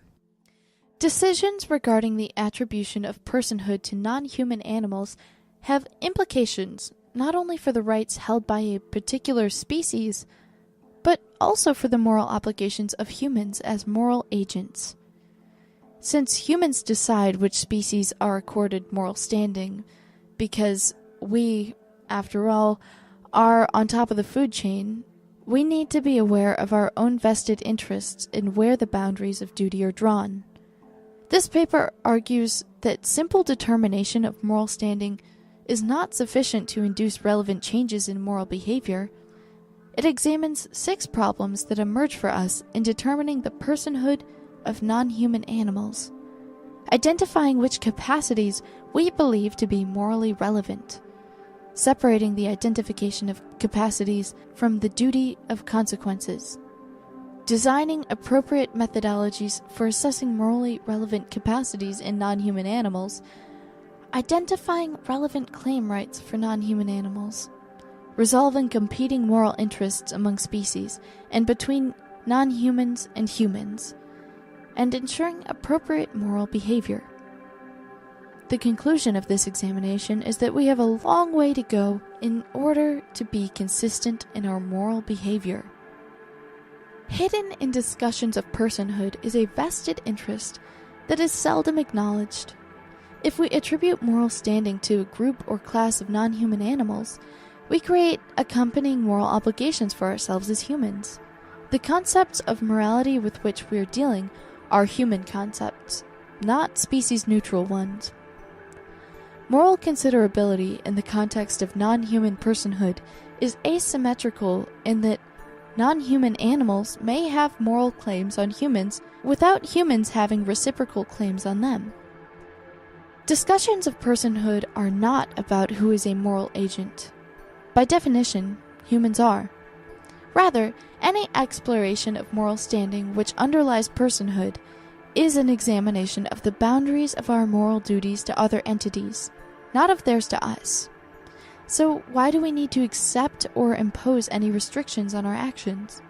Decisions regarding the attribution of personhood to non-human animals have implications not only for the rights held by a particular species, but also for the moral obligations of humans as moral agents. Since humans decide which species are accorded moral standing, because we, after all, are on top of the food chain, we need to be aware of our own vested interests in where the boundaries of duty are drawn. This paper argues that simple determination of moral standing is not sufficient to induce relevant changes in moral behavior. It examines 6 problems that emerge for us in determining the personhood of non-human animals, identifying which capacities we believe to be morally relevant, separating the identification of capacities from the duty of consequences, designing appropriate methodologies for assessing morally relevant capacities in non-human animals, identifying relevant claim rights for non-human animals, resolving competing moral interests among species and between non-humans and humans, and ensuring appropriate moral behavior. The conclusion of this examination is that we have a long way to go in order to be consistent in our moral behavior. Hidden in discussions of personhood is a vested interest that is seldom acknowledged. If we attribute moral standing to a group or class of non-human animals, we create accompanying moral obligations for ourselves as humans. The concepts of morality with which we are dealing are human concepts, not species-neutral ones. Moral considerability in the context of non-human personhood is asymmetrical in that non-human animals may have moral claims on humans without humans having reciprocal claims on them. Discussions of personhood are not about who is a moral agent. By definition, humans are. Rather, any exploration of moral standing which underlies personhood is an examination of the boundaries of our moral duties to other entities, not of theirs to us. So why do we need to accept or impose any restrictions on our actions?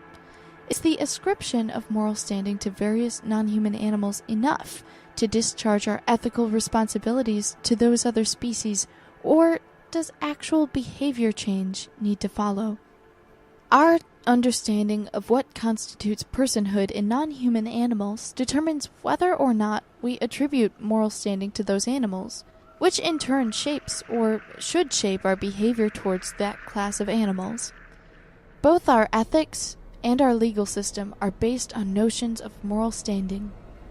Is the ascription of moral standing to various non-human animals enough to discharge our ethical responsibilities to those other species, or does actual behavior change need to follow? Our understanding of what constitutes personhood in non-human animals determines whether or not we attribute moral standing to those animals, which in turn shapes or should shape our behavior towards that class of animals. Both our ethics and our legal system are based on notions of moral standing,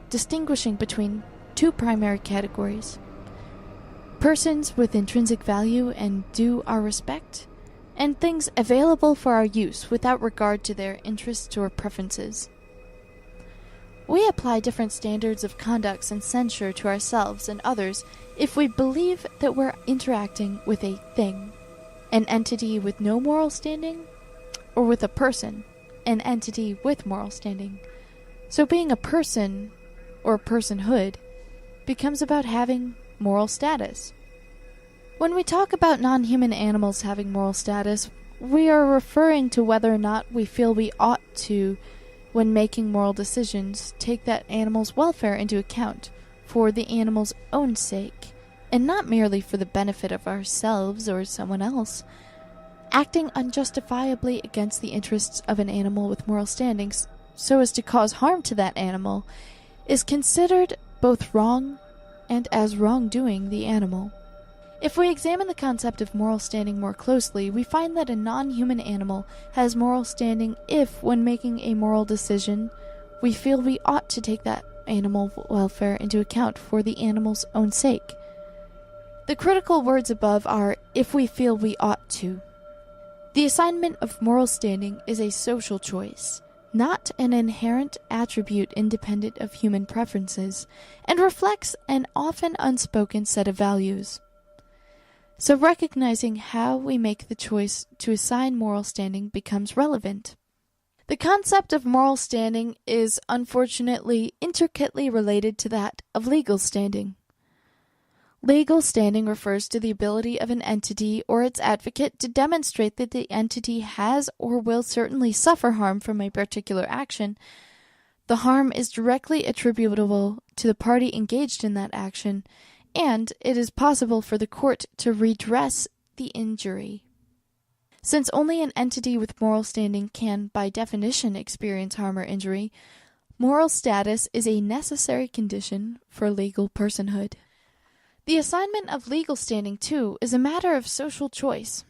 distinguishing between 2 primary categories: persons with intrinsic value and due our respect, and things available for our use without regard to their interests or preferences. We apply different standards of conduct and censure to ourselves and others if we believe that we're interacting with a thing, an entity with no moral standing, or with a person, an entity with moral standing. So being a person, or personhood, becomes about having moral status. When we talk about non-human animals having moral status, we are referring to whether or not we feel we ought to, when making moral decisions, take that animal's welfare into account for the animal's own sake, and not merely for the benefit of ourselves or someone else. Acting unjustifiably against the interests of an animal with moral standings so as to cause harm to that animal is considered both wrong and as wrongdoing the animal. If we examine the concept of moral standing more closely, we find that a non-human animal has moral standing if, when making a moral decision, we feel we ought to take that animal welfare into account for the animal's own sake. The critical words above are, if we feel we ought to. The assignment of moral standing is a social choice, not an inherent attribute independent of human preferences, and reflects an often unspoken set of values. So recognizing how we make the choice to assign moral standing becomes relevant. The concept of moral standing is unfortunately intricately related to that of legal standing. Legal standing refers to the ability of an entity or its advocate to demonstrate that the entity has or will certainly suffer harm from a particular action. The harm is directly attributable to the party engaged in that action, and it is possible for the court to redress the injury. Since only an entity with moral standing can, by definition, experience harm or injury, moral status is a necessary condition for legal personhood. The assignment of legal standing, too, is a matter of social choice.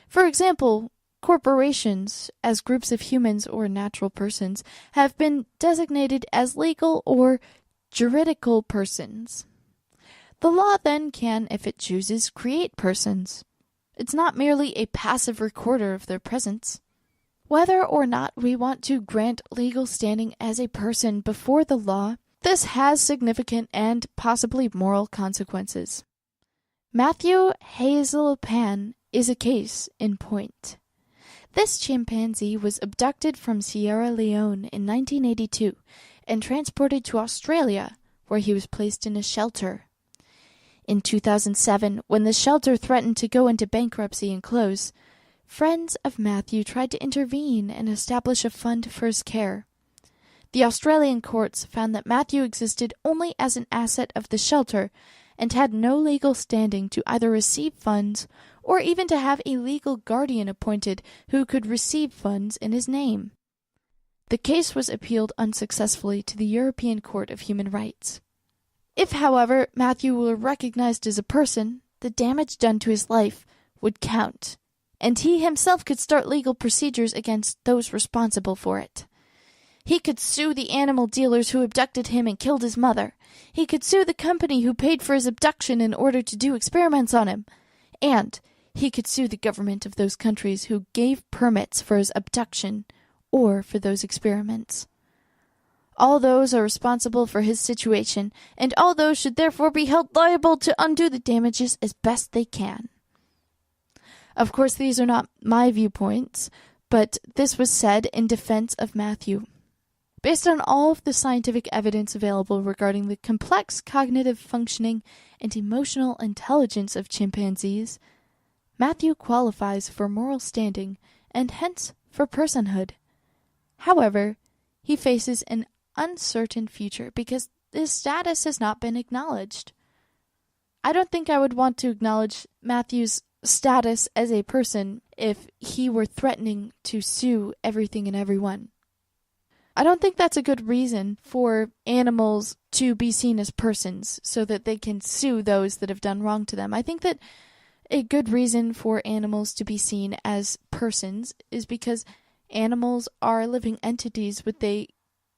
For example, corporations, as groups of humans or natural persons, have been designated as legal or juridical persons. The law then can, if it chooses, create persons. It's not merely a passive recorder of their presence. Whether or not we want to grant legal standing as a person before the law, this has significant and possibly moral consequences. Matthew Hazelpan is a case in point. This chimpanzee was abducted from Sierra Leone in 1982 and transported to Australia, where he was placed in a shelter. In 2007, when the shelter threatened to go into bankruptcy and close, friends of Matthew tried to intervene and establish a fund for his care. The Australian courts found that Matthew existed only as an asset of the shelter and had no legal standing to either receive funds or even to have a legal guardian appointed who could receive funds in his name. The case was appealed unsuccessfully to the European Court of Human Rights. If, however, Matthew were recognized as a person, the damage done to his life would count, and he himself could start legal procedures against those responsible for it. He could sue the animal dealers who abducted him and killed his mother. He could sue the company who paid for his abduction in order to do experiments on him. And he could sue the government of those countries who gave permits for his abduction or for those experiments. All those are responsible for his situation, and all those should therefore be held liable to undo the damages as best they can. Of course, these are not my viewpoints, but this was said in defense of Matthew. Based on all of the scientific evidence available regarding the complex cognitive functioning and emotional intelligence of chimpanzees, Matthew qualifies for moral standing and hence for personhood. However, he faces an uncertain future because his status has not been acknowledged. I don't think I would want to acknowledge Matthew's status as a person if he were threatening to sue everything and everyone. I don't think that's a good reason for animals to be seen as persons so that they can sue those that have done wrong to them. I think that a good reason for animals to be seen as persons is because animals are living entities with a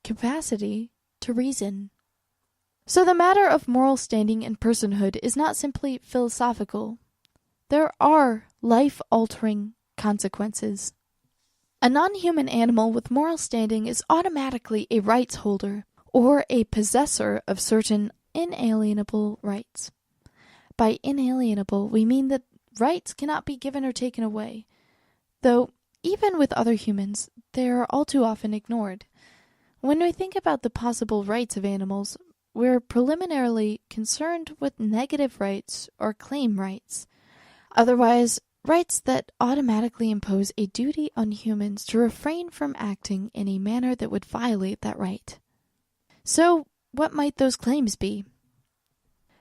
capacity to reason. So the matter of moral standing and personhood is not simply philosophical. There are life-altering consequences. A non-human animal with moral standing is automatically a rights holder, or a possessor of certain inalienable rights. By inalienable, we mean that rights cannot be given or taken away, though even with other humans, they are all too often ignored. When we think about the possible rights of animals, we're preliminarily concerned with negative rights or claim rights. Otherwise, rights that automatically impose a duty on humans to refrain from acting in a manner that would violate that right. So, what might those claims be?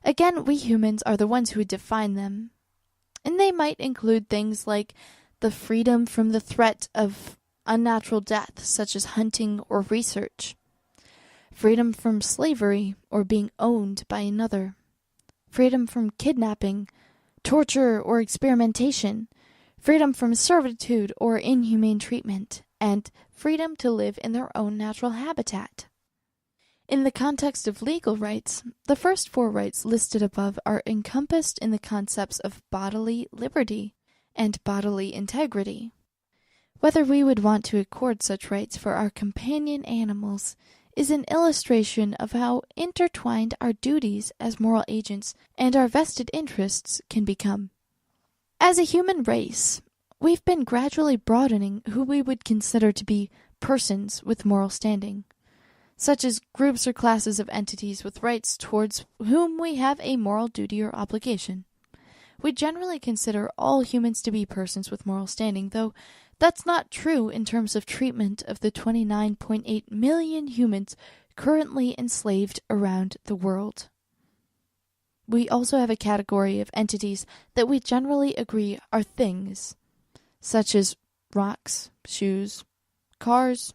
Again, we humans are the ones who would define them, and they might include things like the freedom from the threat of unnatural death, such as hunting or research, freedom from slavery or being owned by another, freedom from kidnapping, torture or experimentation, freedom from servitude or inhumane treatment, and freedom to live in their own natural habitat. In the context of legal rights, the first four rights listed above are encompassed in the concepts of bodily liberty and bodily integrity. Whether we would want to accord such rights for our companion animals is an illustration of how intertwined our duties as moral agents and our vested interests can become. As a human race, we've been gradually broadening who we would consider to be persons with moral standing, such as groups or classes of entities with rights towards whom we have a moral duty or obligation. We generally consider all humans to be persons with moral standing, though that's not true in terms of treatment of the 29.8 million humans currently enslaved around the world. We also have a category of entities that we generally agree are things, such as rocks, shoes, cars.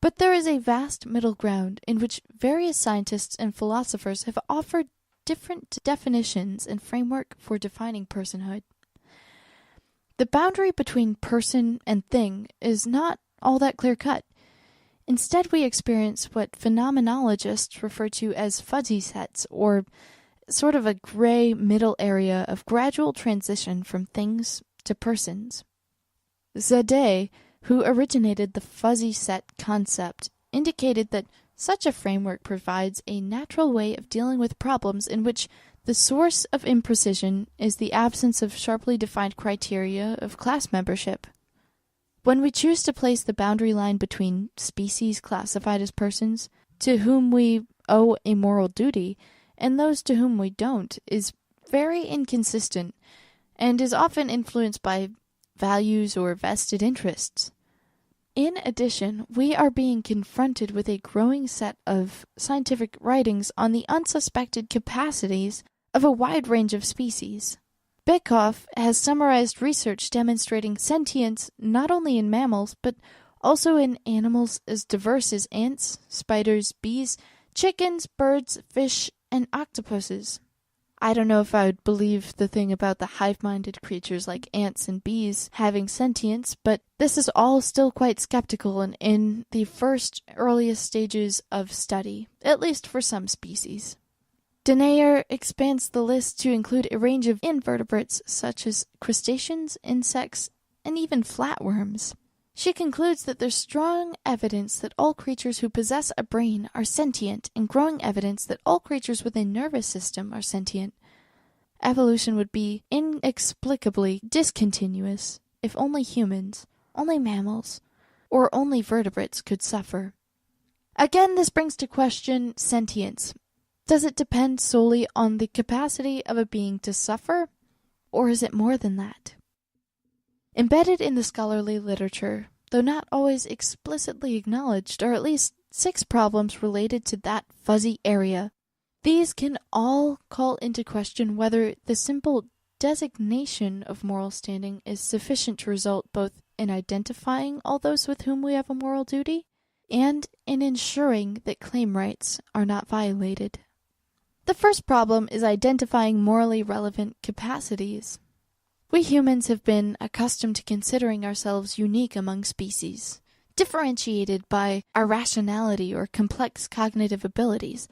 But there is a vast middle ground in which various scientists and philosophers have offered different definitions and framework for defining personhood. The boundary between person and thing is not all that clear-cut. Instead, we experience what phenomenologists refer to as fuzzy sets, or sort of a gray middle area of gradual transition from things to persons. Zadeh, who originated the fuzzy set concept, indicated that such a framework provides a natural way of dealing with problems in which the source of imprecision is the absence of sharply defined criteria of class membership. When we choose to place the boundary line between species classified as persons, to whom we owe a moral duty, and those to whom we don't, is very inconsistent, and is often influenced by values or vested interests. In addition, we are being confronted with a growing set of scientific writings on the unsuspected capacities of a wide range of species. Bekoff has summarized research demonstrating sentience not only in mammals, but also in animals as diverse as ants, spiders, bees, chickens, birds, fish, and octopuses. I don't know if I would believe the thing about the hive-minded creatures like ants and bees having sentience, but this is all still quite skeptical and in the first earliest stages of study, at least for some species. Denayer expands the list to include a range of invertebrates such as crustaceans, insects, and even flatworms. She concludes that there's strong evidence that all creatures who possess a brain are sentient, and growing evidence that all creatures with a nervous system are sentient. Evolution would be inexplicably discontinuous if only humans, only mammals, or only vertebrates could suffer. Again, this brings to question sentience. Does it depend solely on the capacity of a being to suffer, or is it more than that? Embedded in the scholarly literature, though not always explicitly acknowledged, are at least 6 problems related to that fuzzy area. These can all call into question whether the simple designation of moral standing is sufficient to result both in identifying all those with whom we have a moral duty and in ensuring that claim rights are not violated. The first problem is identifying morally relevant capacities. We humans have been accustomed to considering ourselves unique among species, differentiated by our rationality or complex cognitive abilities.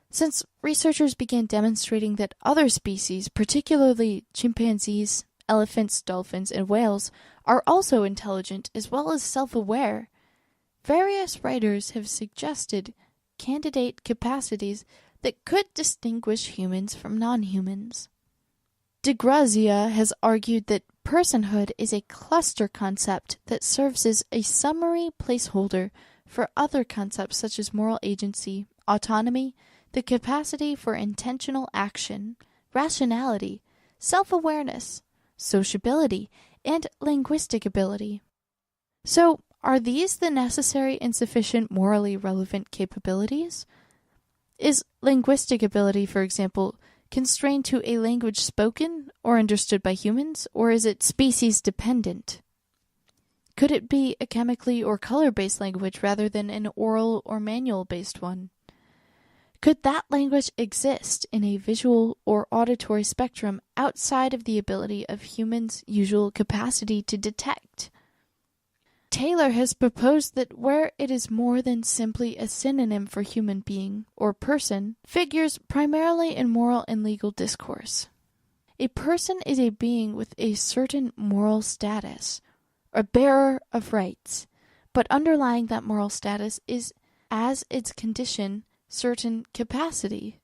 Since researchers began demonstrating that other species, particularly chimpanzees, elephants, dolphins, and whales, are also intelligent as well as self-aware, various writers have suggested candidate capacities that could distinguish humans from non-humans. De Grazia has argued that personhood is a cluster concept that serves as a summary placeholder for other concepts such as moral agency, autonomy, the capacity for intentional action, rationality, self-awareness, sociability, and linguistic ability. So, are these the necessary and sufficient morally relevant capabilities? Is linguistic ability, for example, constrained to a language spoken or understood by humans, or is it species-dependent? Could it be a chemically or color-based language rather than an oral or manual-based one? Could that language exist in a visual or auditory spectrum outside of the ability of humans' usual capacity to detect? Taylor has proposed that where it is more than simply a synonym for human being or person, figures primarily in moral and legal discourse. A person is a being with a certain moral status, a bearer of rights, but underlying that moral status is, as its condition, certain capacity.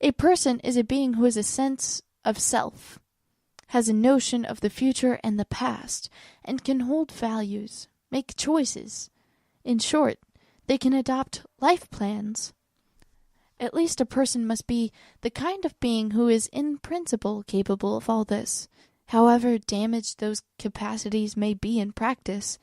A person is a being who has a sense of self, has a notion of the future and the past, and can hold values, make choices. In short, they can adopt life plans. At least a person must be the kind of being who is in principle capable of all this, however damaged those capacities may be in practice.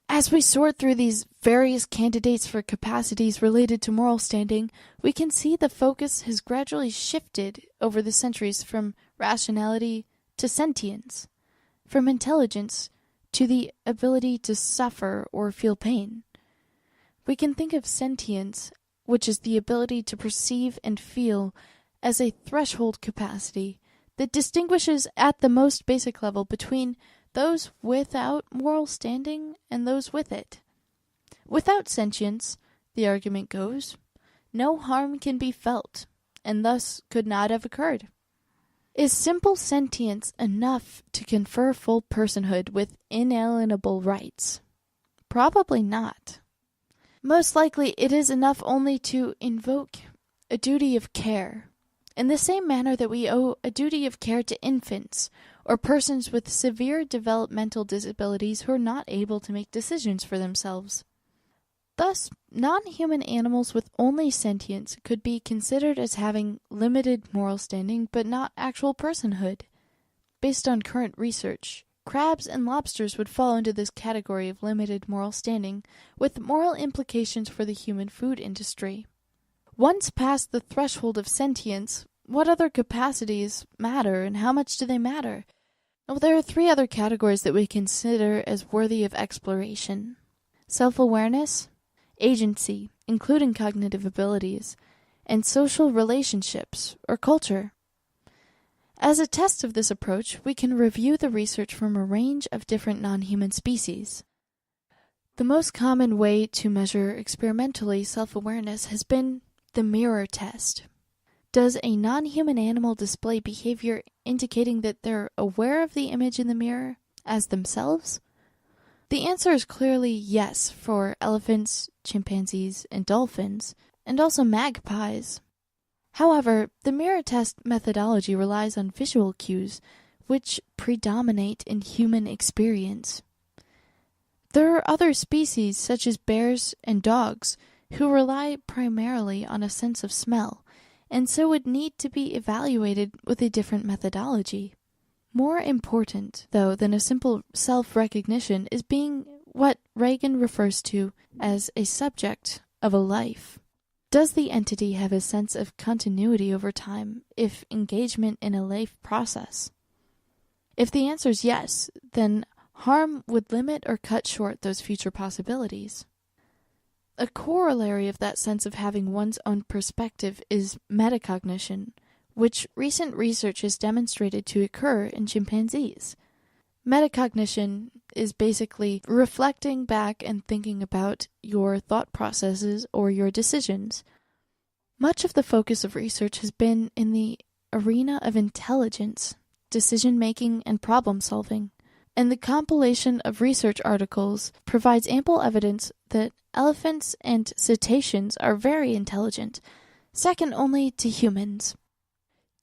As we sort through these various candidates for capacities related to moral standing, we can see the focus has gradually shifted over the centuries from rationality to sentience, from intelligence to the ability to suffer or feel pain. We can think of sentience, which is the ability to perceive and feel, as a threshold capacity that distinguishes at the most basic level between those without moral standing and those with it. Without sentience, the argument goes, no harm can be felt, and thus could not have occurred. Is simple sentience enough to confer full personhood with inalienable rights? Probably not. Most likely it is enough only to invoke a duty of care, in the same manner that we owe a duty of care to infants or persons with severe developmental disabilities who are not able to make decisions for themselves. Thus, non-human animals with only sentience could be considered as having limited moral standing but not actual personhood. Based on current research, crabs and lobsters would fall into this category of limited moral standing, with moral implications for the human food industry. Once past the threshold of sentience, what other capacities matter and how much do they matter? Well, there are three other categories that we consider as worthy of exploration: self-awareness, agency, including cognitive abilities, and social relationships, or culture. As a test of this approach, we can review the research from a range of different non-human species. The most common way to measure experimentally self-awareness has been the mirror test. Does a non-human animal display behavior indicating that they're aware of the image in the mirror as themselves? The answer is clearly yes for elephants, chimpanzees, and dolphins, and also magpies. However, the mirror test methodology relies on visual cues, which predominate in human experience. There are other species, such as bears and dogs, who rely primarily on a sense of smell, and so would need to be evaluated with a different methodology. More important, though, than a simple self-recognition is being what Reagan refers to as a subject of a life. Does the entity have a sense of continuity over time if engagement in a life process? If the answer is yes, then harm would limit or cut short those future possibilities. A corollary of that sense of having one's own perspective is metacognition, which recent research has demonstrated to occur in chimpanzees. Metacognition is basically reflecting back and thinking about your thought processes or your decisions. Much of the focus of research has been in the arena of intelligence, decision-making, and problem-solving, and the compilation of research articles provides ample evidence that elephants and cetaceans are very intelligent, second only to humans.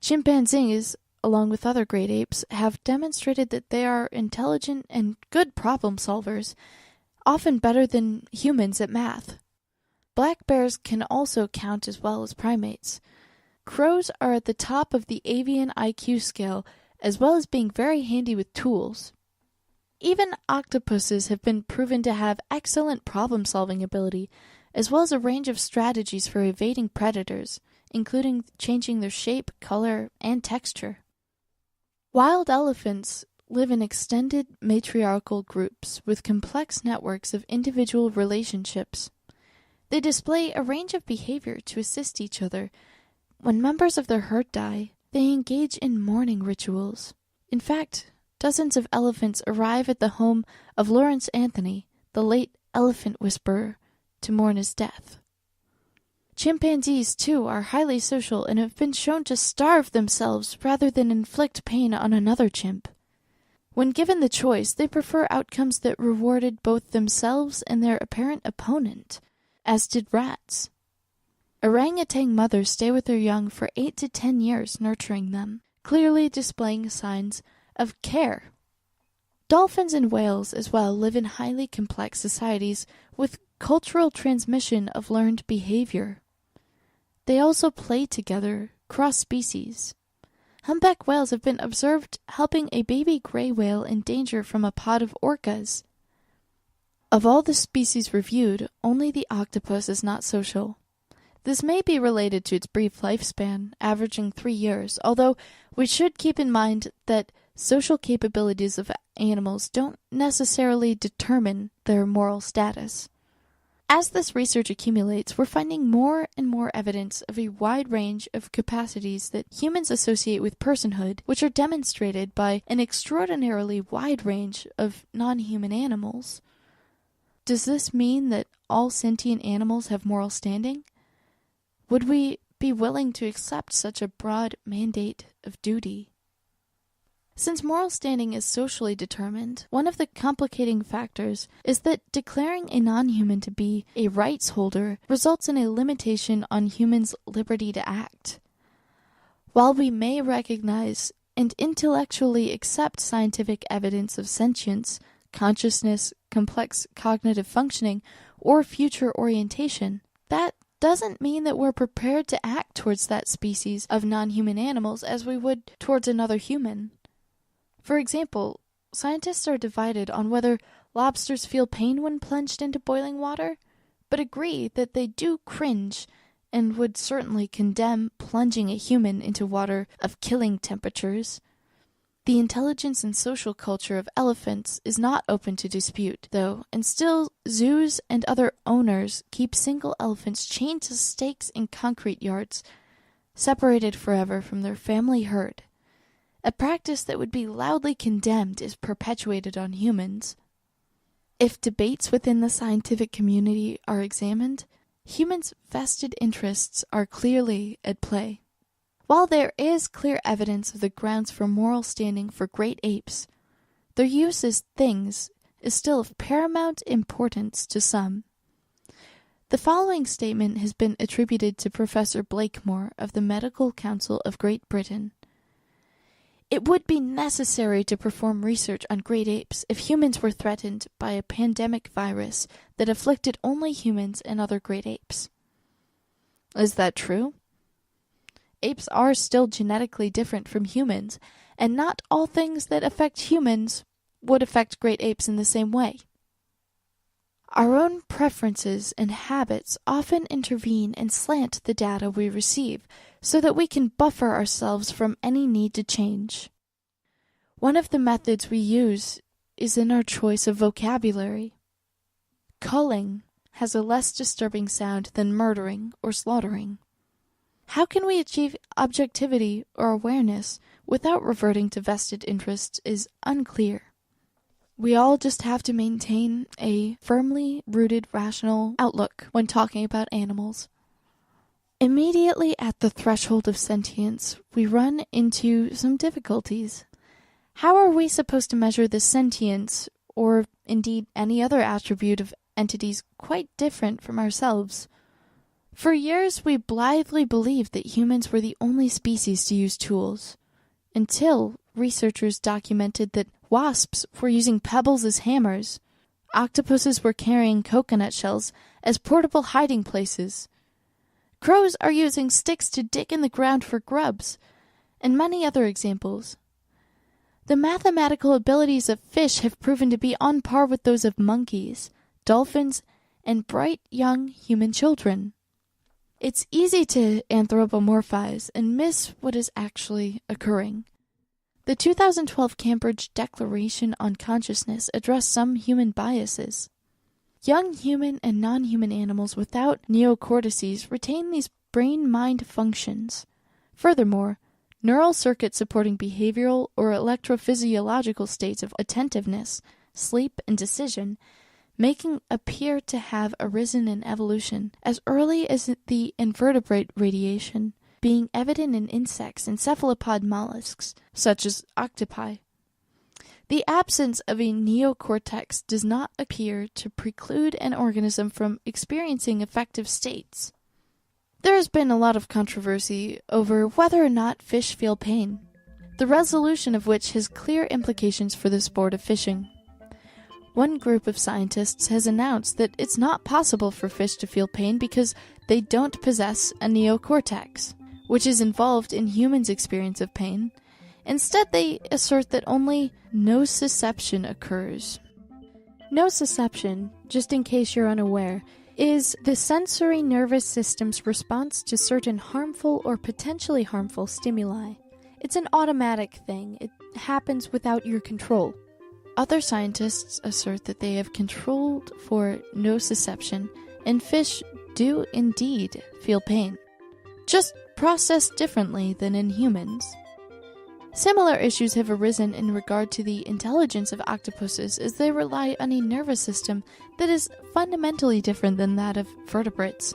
Chimpanzees, along with other great apes, have demonstrated that they are intelligent and good problem solvers, often better than humans at math. Black bears can also count as well as primates. Crows are at the top of the avian IQ scale, as well as being very handy with tools. Even octopuses have been proven to have excellent problem-solving ability, as well as a range of strategies for evading predators, including changing their shape, color, and texture. Wild elephants live in extended matriarchal groups with complex networks of individual relationships. They display a range of behavior to assist each other. When members of their herd die, they engage in mourning rituals. In fact, dozens of elephants arrive at the home of Lawrence Anthony, the late elephant whisperer, to mourn his death. Chimpanzees, too, are highly social and have been shown to starve themselves rather than inflict pain on another chimp. When given the choice, they prefer outcomes that rewarded both themselves and their apparent opponent, as did rats. Orangutan mothers stay with their young for 8 to 10 years, nurturing them, clearly displaying signs of care. Dolphins and whales as well live in highly complex societies with cultural transmission of learned behavior. They also play together, cross-species. Humpback whales have been observed helping a baby gray whale in danger from a pod of orcas. Of all the species reviewed, only the octopus is not social. This may be related to its brief lifespan, averaging 3 years, although we should keep in mind that social capabilities of animals don't necessarily determine their moral status. As this research accumulates, we're finding more and more evidence of a wide range of capacities that humans associate with personhood, which are demonstrated by an extraordinarily wide range of non-human animals. Does this mean that all sentient animals have moral standing? Would we be willing to accept such a broad mandate of duty? Since moral standing is socially determined, one of the complicating factors is that declaring a non-human to be a rights holder results in a limitation on humans' liberty to act. While we may recognize and intellectually accept scientific evidence of sentience, consciousness, complex cognitive functioning, or future orientation, that doesn't mean that we're prepared to act towards that species of non-human animals as we would towards another human. For example, scientists are divided on whether lobsters feel pain when plunged into boiling water, but agree that they do cringe and would certainly condemn plunging a human into water of killing temperatures. The intelligence and social culture of elephants is not open to dispute, though, and still zoos and other owners keep single elephants chained to stakes in concrete yards, separated forever from their family herd. A practice that would be loudly condemned is perpetuated on humans. If debates within the scientific community are examined, humans' vested interests are clearly at play. While there is clear evidence of the grounds for moral standing for great apes, their use as things is still of paramount importance to some. The following statement has been attributed to Professor Blakemore of the Medical Council of Great Britain. It would be necessary to perform research on great apes if humans were threatened by a pandemic virus that afflicted only humans and other great apes. Is that true? Apes are still genetically different from humans, and not all things that affect humans would affect great apes in the same way. Our own preferences and habits often intervene and slant the data we receive, so that we can buffer ourselves from any need to change. One of the methods we use is in our choice of vocabulary. Culling has a less disturbing sound than murdering or slaughtering. How can we achieve objectivity or awareness without reverting to vested interests is unclear. We all just have to maintain a firmly rooted rational outlook when talking about animals. Immediately at the threshold of sentience, we run into some difficulties. How are we supposed to measure the sentience, or indeed any other attribute of entities quite different from ourselves. For years, we blithely believed that humans were the only species to use tools, until researchers documented that wasps were using pebbles as hammers, octopuses were carrying coconut shells as portable hiding places, crows are using sticks to dig in the ground for grubs, and many other examples. The mathematical abilities of fish have proven to be on par with those of monkeys, dolphins, and bright young human children. It's easy to anthropomorphize and miss what is actually occurring. The 2012 Cambridge Declaration on Consciousness addressed some human biases. Young human and non-human animals without neocortices retain these brain-mind functions. Furthermore, neural circuits supporting behavioral or electrophysiological states of attentiveness, sleep, and decision making appear to have arisen in evolution as early as the invertebrate radiation, being evident in insects and cephalopod mollusks, such as octopi. The absence of a neocortex does not appear to preclude an organism from experiencing affective states. There has been a lot of controversy over whether or not fish feel pain, the resolution of which has clear implications for the sport of fishing. One group of scientists has announced that it's not possible for fish to feel pain because they don't possess a neocortex, which is involved in humans' experience of pain. Instead, they assert that only nociception occurs. Nociception, just in case you're unaware, is the sensory nervous system's response to certain harmful or potentially harmful stimuli. It's an automatic thing. It happens without your control. Other scientists assert that they have controlled for nociception, and fish do indeed feel pain, just processed differently than in humans. Similar issues have arisen in regard to the intelligence of octopuses as they rely on a nervous system that is fundamentally different than that of vertebrates.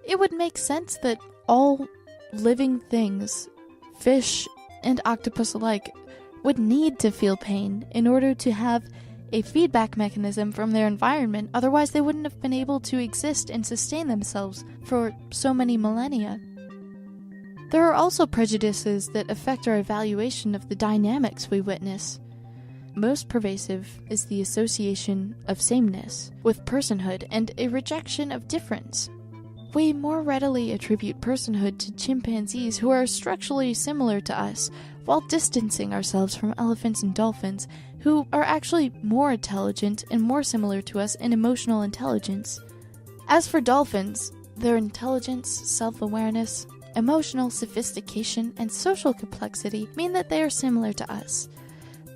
It would make sense that all living things, fish and octopus alike, would need to feel pain in order to have a feedback mechanism from their environment, otherwise they wouldn't have been able to exist and sustain themselves for so many millennia. There are also prejudices that affect our evaluation of the dynamics we witness. Most pervasive is the association of sameness with personhood and a rejection of difference. We more readily attribute personhood to chimpanzees who are structurally similar to us, while distancing ourselves from elephants and dolphins, who are actually more intelligent and more similar to us in emotional intelligence. As for dolphins, their intelligence, self-awareness, emotional sophistication, and social complexity mean that they are similar to us.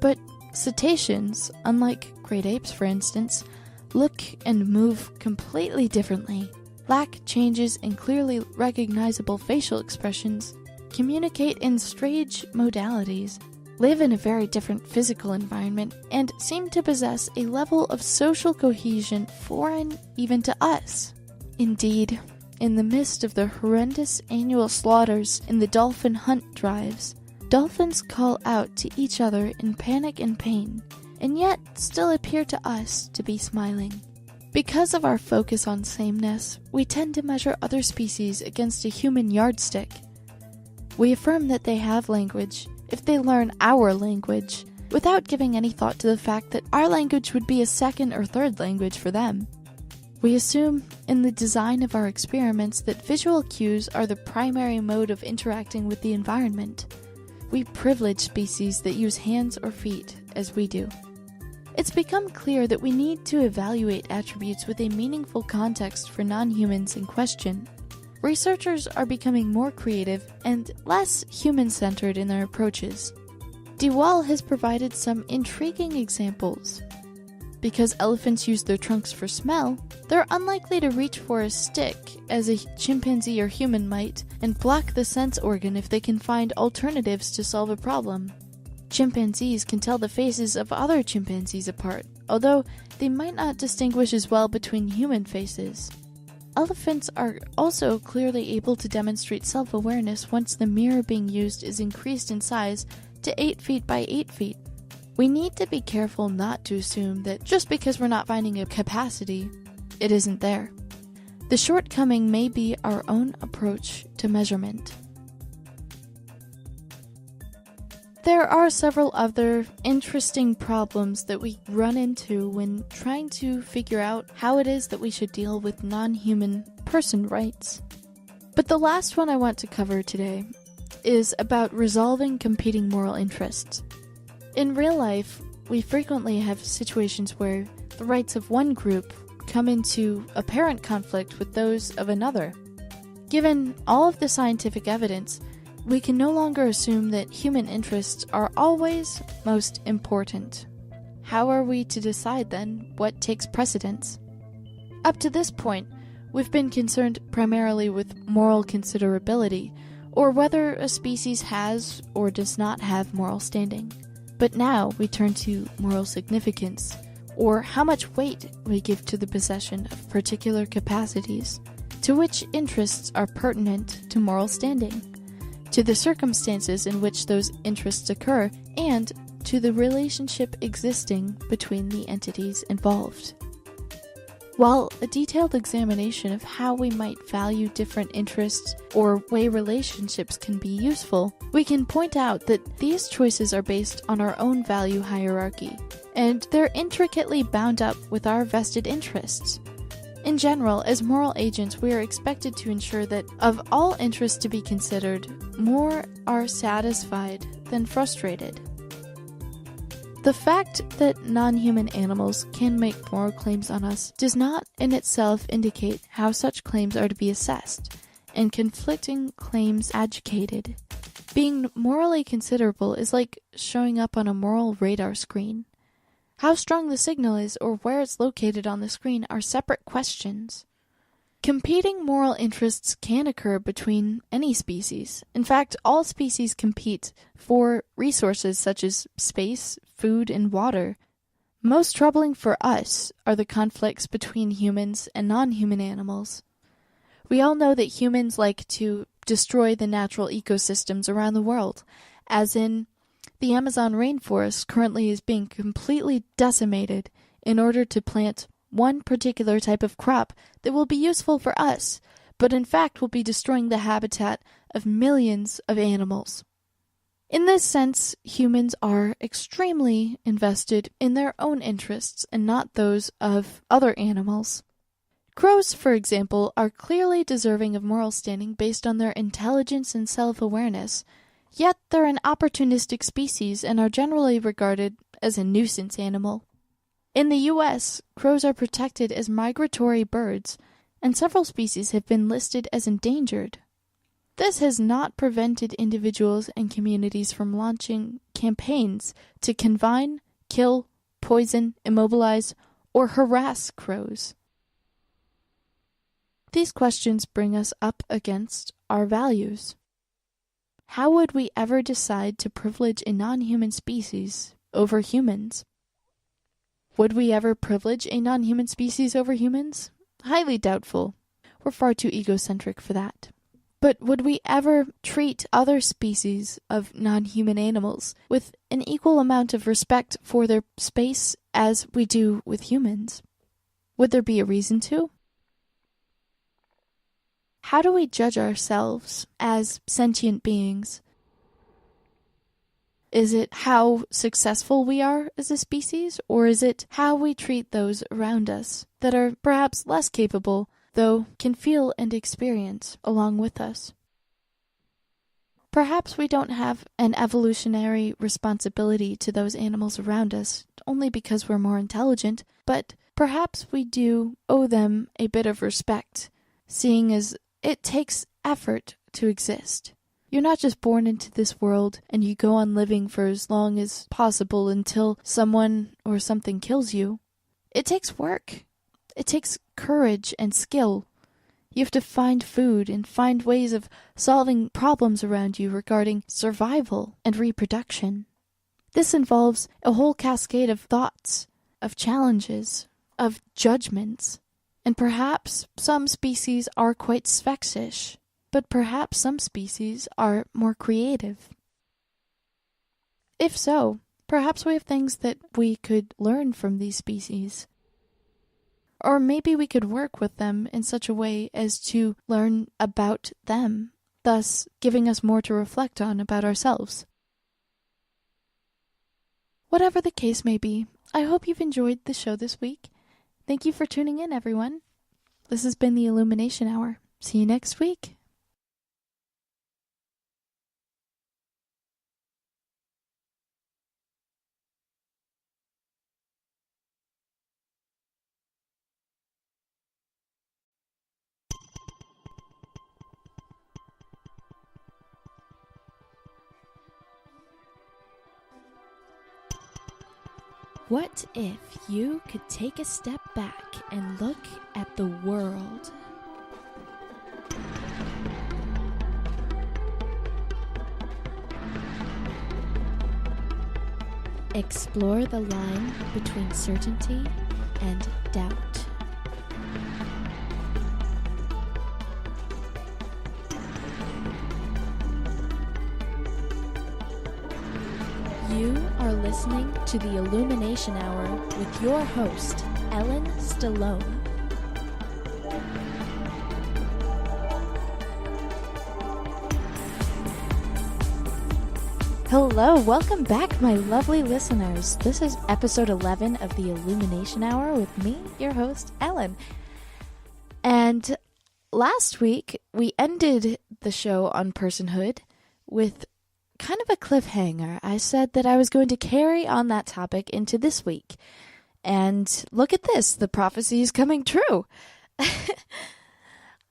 But cetaceans, unlike great apes for instance, look and move completely differently, lack changes in clearly recognizable facial expressions, communicate in strange modalities, live in a very different physical environment, and seem to possess a level of social cohesion foreign even to us. Indeed, in the midst of the horrendous annual slaughters in the dolphin hunt drives, dolphins call out to each other in panic and pain, and yet still appear to us to be smiling. Because of our focus on sameness, we tend to measure other species against a human yardstick. We affirm that they have language if they learn our language, without giving any thought to the fact that our language would be a second or third language for them. We assume in the design of our experiments that visual cues are the primary mode of interacting with the environment. We privilege species that use hands or feet, as we do. It's become clear that we need to evaluate attributes with a meaningful context for non-humans in question. Researchers are becoming more creative and less human-centered in their approaches. DeWaal has provided some intriguing examples. Because elephants use their trunks for smell, they're unlikely to reach for a stick, as a chimpanzee or human might, and block the sense organ if they can find alternatives to solve a problem. Chimpanzees can tell the faces of other chimpanzees apart, although they might not distinguish as well between human faces. Elephants are also clearly able to demonstrate self-awareness once the mirror being used is increased in size to 8 feet by 8 feet. We need to be careful not to assume that just because we're not finding a capacity, it isn't there. The shortcoming may be our own approach to measurement. There are several other interesting problems that we run into when trying to figure out how it is that we should deal with non-human person rights. But the last one I want to cover today is about resolving competing moral interests. In real life, we frequently have situations where the rights of one group come into apparent conflict with those of another. Given all of the scientific evidence, we can no longer assume that human interests are always most important. How are we to decide then what takes precedence? Up to this point, we've been concerned primarily with moral considerability, or whether a species has or does not have moral standing. But now we turn to moral significance, or how much weight we give to the possession of particular capacities, to which interests are pertinent to moral standing, to the circumstances in which those interests occur, and to the relationship existing between the entities involved. While a detailed examination of how we might value different interests or weigh relationships can be useful, we can point out that these choices are based on our own value hierarchy, and they're intricately bound up with our vested interests. In general, as moral agents, we are expected to ensure that of all interests to be considered, more are satisfied than frustrated. The fact that non-human animals can make moral claims on us does not in itself indicate how such claims are to be assessed, and conflicting claims adjudicated. Being morally considerable is like showing up on a moral radar screen. How strong the signal is or where it's located on the screen are separate questions. Competing moral interests can occur between any species. In fact, all species compete for resources such as space, food, and water. Most troubling for us are the conflicts between humans and non-human animals. We all know that humans like to destroy the natural ecosystems around the world, as in the Amazon rainforest currently is being completely decimated in order to plant one particular type of crop that will be useful for us, but in fact will be destroying the habitat of millions of animals. In this sense, humans are extremely invested in their own interests and not those of other animals. Crows, for example, are clearly deserving of moral standing based on their intelligence and self-awareness, yet they're an opportunistic species and are generally regarded as a nuisance animal. In the U.S., crows are protected as migratory birds, and several species have been listed as endangered. This has not prevented individuals and communities from launching campaigns to confine, kill, poison, immobilize, or harass crows. These questions bring us up against our values. How would we ever decide to privilege a non-human species over humans? Would we ever privilege a non-human species over humans? Highly doubtful. We're far too egocentric for that. But would we ever treat other species of non-human animals with an equal amount of respect for their space as we do with humans? Would there be a reason to? How do we judge ourselves as sentient beings? Is it how successful we are as a species, or is it how we treat those around us that are perhaps less capable, though can feel and experience along with us? Perhaps we don't have an evolutionary responsibility to those animals around us only because we're more intelligent, but perhaps we do owe them a bit of respect, seeing as it takes effort to exist. You're not just born into this world and you go on living for as long as possible until someone or something kills you. It takes work. It takes courage and skill. You have to find food and find ways of solving problems around you regarding survival and reproduction. This involves a whole cascade of thoughts, of challenges, of judgments. And perhaps some species are quite sphexish, but perhaps some species are more creative. If so, Perhaps we have things that we could learn from these species. Or maybe we could work with them in such a way as to learn about them, thus giving us more to reflect on about ourselves. Whatever the case may be, I hope you've enjoyed the show this week. Thank you for tuning in, everyone. This has been the Illumination Hour. See you next week. What if you could take a step back and look at the world? Explore the line between certainty and doubt. You are listening to the Illumination Hour with your host, Ellen Stallone. Hello, welcome back, my lovely listeners. This is episode 11 of the Illumination Hour with me, your host, Ellen. And last week, we ended the show on personhood with kind of a cliffhanger. I said that I was going to carry on that topic into this week. And look at this, the prophecy is coming true.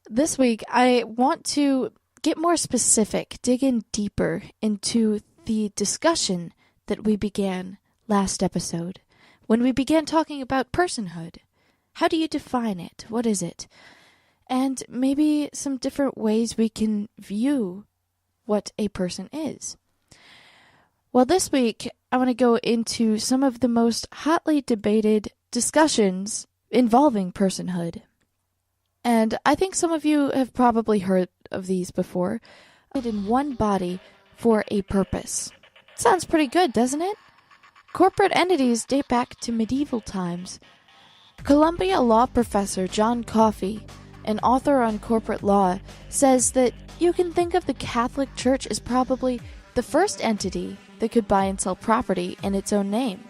This week, I want to get more specific, dig in deeper into the discussion that we began last episode, when we began talking about personhood. How do you define it? What is it? And maybe some different ways we can view what a person is. Well, this week, I want to go into some of the most hotly debated discussions involving personhood. And I think some of you have probably heard of these before. In one body for a purpose. Sounds pretty good, doesn't it? Corporate entities date back to medieval times. Columbia law professor John Coffey, an author on corporate law, says that you can think of the Catholic Church as probably the first entity that could buy and sell property in its own name.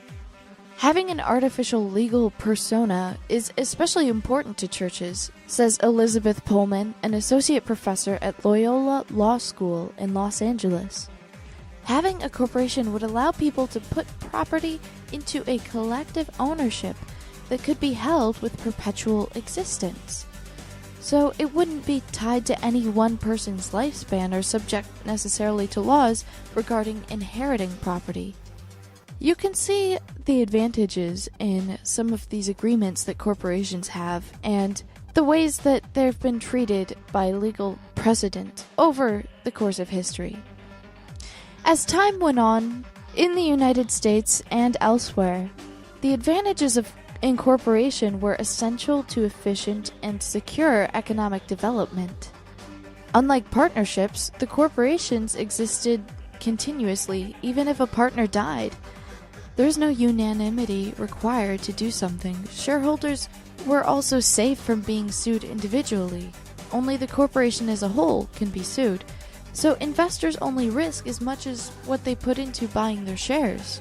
Having an artificial legal persona is especially important to churches, says Elizabeth Pullman, an associate professor at Loyola Law School in Los Angeles. Having a corporation would allow people to put property into a collective ownership that could be held with perpetual existence. So it wouldn't be tied to any one person's lifespan or subject necessarily to laws regarding inheriting property. You can see the advantages in some of these agreements that corporations have and the ways that they've been treated by legal precedent over the course of history. As time went on, in the United States and elsewhere, the advantages of incorporation were essential to efficient and secure economic development. Unlike partnerships, the corporations existed continuously even if a partner died. There's no unanimity required to do something. Shareholders were also safe from being sued individually. Only the corporation as a whole can be sued. So investors only risk as much as what they put into buying their shares.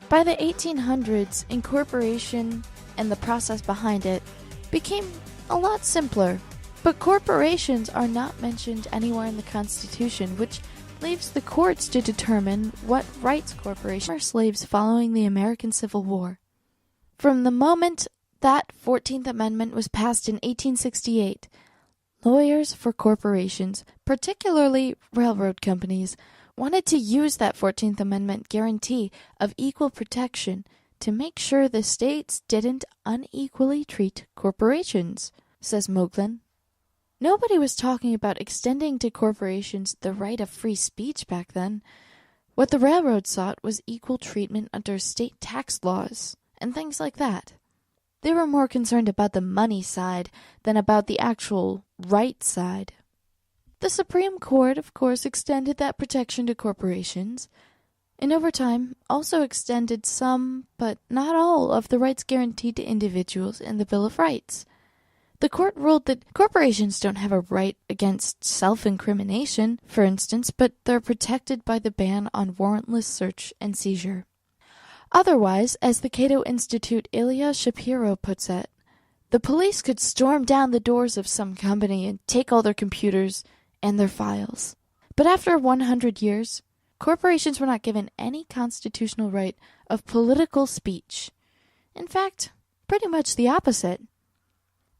By the 1800s, incorporation and the process behind it became a lot simpler. But corporations are not mentioned anywhere in the Constitution, which leaves the courts to determine what rights corporations are slaves following the American Civil War. From the moment that 14th Amendment was passed in 1868, lawyers for corporations, particularly railroad companies, wanted to use that 14th Amendment guarantee of equal protection to make sure the states didn't unequally treat corporations, says Moglen. Nobody was talking about extending to corporations the right of free speech back then. What the railroad sought was equal treatment under state tax laws and things like that. They were more concerned about the money side than about the actual right side. The Supreme Court, of course, extended that protection to corporations. and over time also extended some, but not all, of the rights guaranteed to individuals in the Bill of Rights. The court ruled that corporations don't have a right against self-incrimination, for instance, but they're protected by the ban on warrantless search and seizure. Otherwise, as the Cato Institute Ilya Shapiro puts it, the police could storm down the doors of some company and take all their computers and their files. But after 100 years, corporations were not given any constitutional right of political speech. In fact, pretty much the opposite.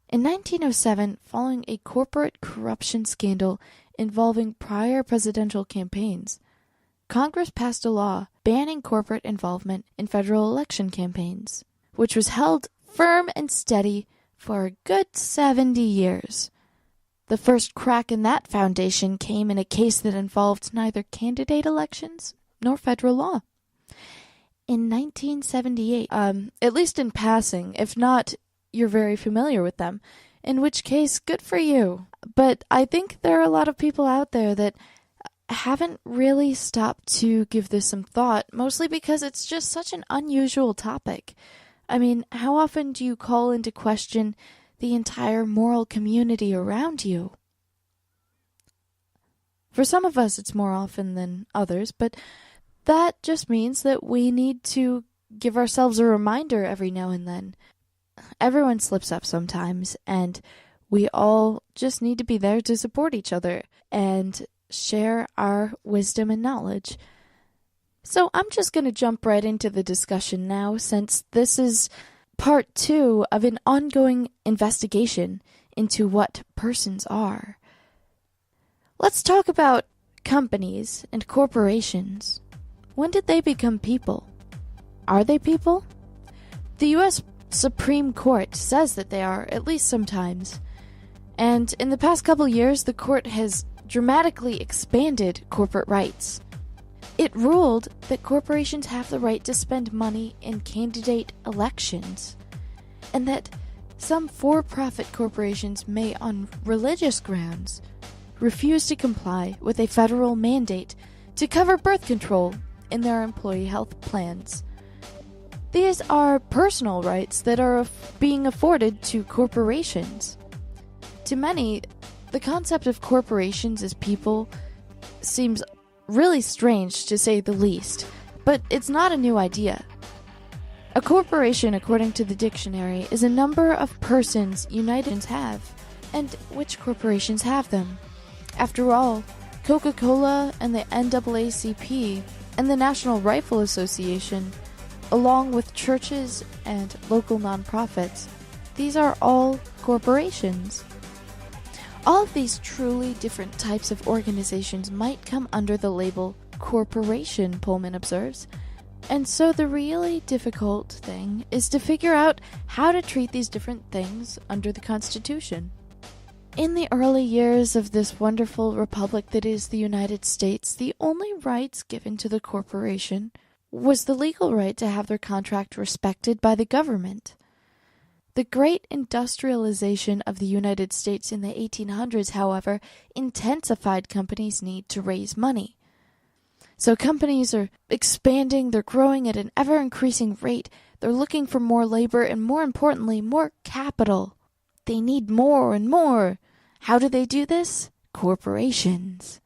In 1907, following a corporate corruption scandal involving prior presidential campaigns, Congress passed a law banning corporate involvement in federal election campaigns, which was held firm and steady for a good 70 years. The first crack in that foundation came in a case that involved neither candidate elections nor federal law. In 1978, at least in passing, if not, you're very familiar with them, in which case, good for you. But I think there are a lot of people out there that haven't really stopped to give this some thought, mostly because it's just such an unusual topic. I mean, how often do you call into question the entire moral community around you? For some of us, it's more often than others, but that just means that we need to give ourselves a reminder every now and then. Everyone slips up sometimes, and we all just need to be there to support each other and share our wisdom and knowledge. So I'm just going to jump right into the discussion now, since this is part 2 of an ongoing investigation into what persons are. Let's talk about companies and corporations. When did they become people? Are they people? The U.S. Supreme Court says that they are, at least sometimes. And in the past couple years, the court has dramatically expanded corporate rights. It ruled that corporations have the right to spend money in candidate elections, and that some for-profit corporations may, on religious grounds, refuse to comply with a federal mandate to cover birth control in their employee health plans. These are personal rights that are being afforded to corporations. To many, the concept of corporations as people seems really strange, to say the least, but it's not a new idea. A corporation, according to the dictionary, is a number of persons united have, and which corporations have them. After all, Coca-Cola and the NAACP and the National Rifle Association, along with churches and local nonprofits, these are all corporations. All of these truly different types of organizations might come under the label corporation, Pullman observes, and so the really difficult thing is to figure out how to treat these different things under the Constitution. In the early years of this wonderful republic that is the United States, the only rights given to the corporation was the legal right to have their contract respected by the government. The great industrialization of the United States in the 1800s, however, intensified companies' need to raise money. So companies are expanding, they're growing at an ever-increasing rate, they're looking for more labor and, more importantly, more capital. They need more and more. How do they do this? Corporations.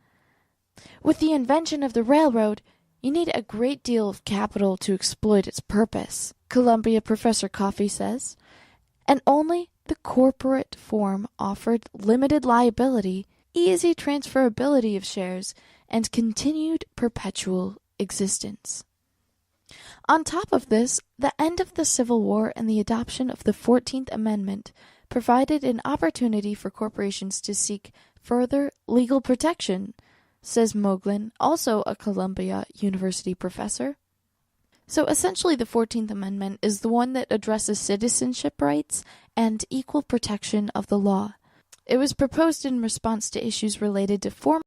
With the invention of the railroad, you need a great deal of capital to exploit its purpose, Columbia professor Coffey says, and only the corporate form offered limited liability, easy transferability of shares, and continued perpetual existence. On top of this, the end of the Civil War and the adoption of the 14th Amendment provided an opportunity for corporations to seek further legal protection, says Moglin, also a Columbia University professor. So essentially the 14th Amendment is the one that addresses citizenship rights and equal protection of the law. It was proposed in response to issues related to formal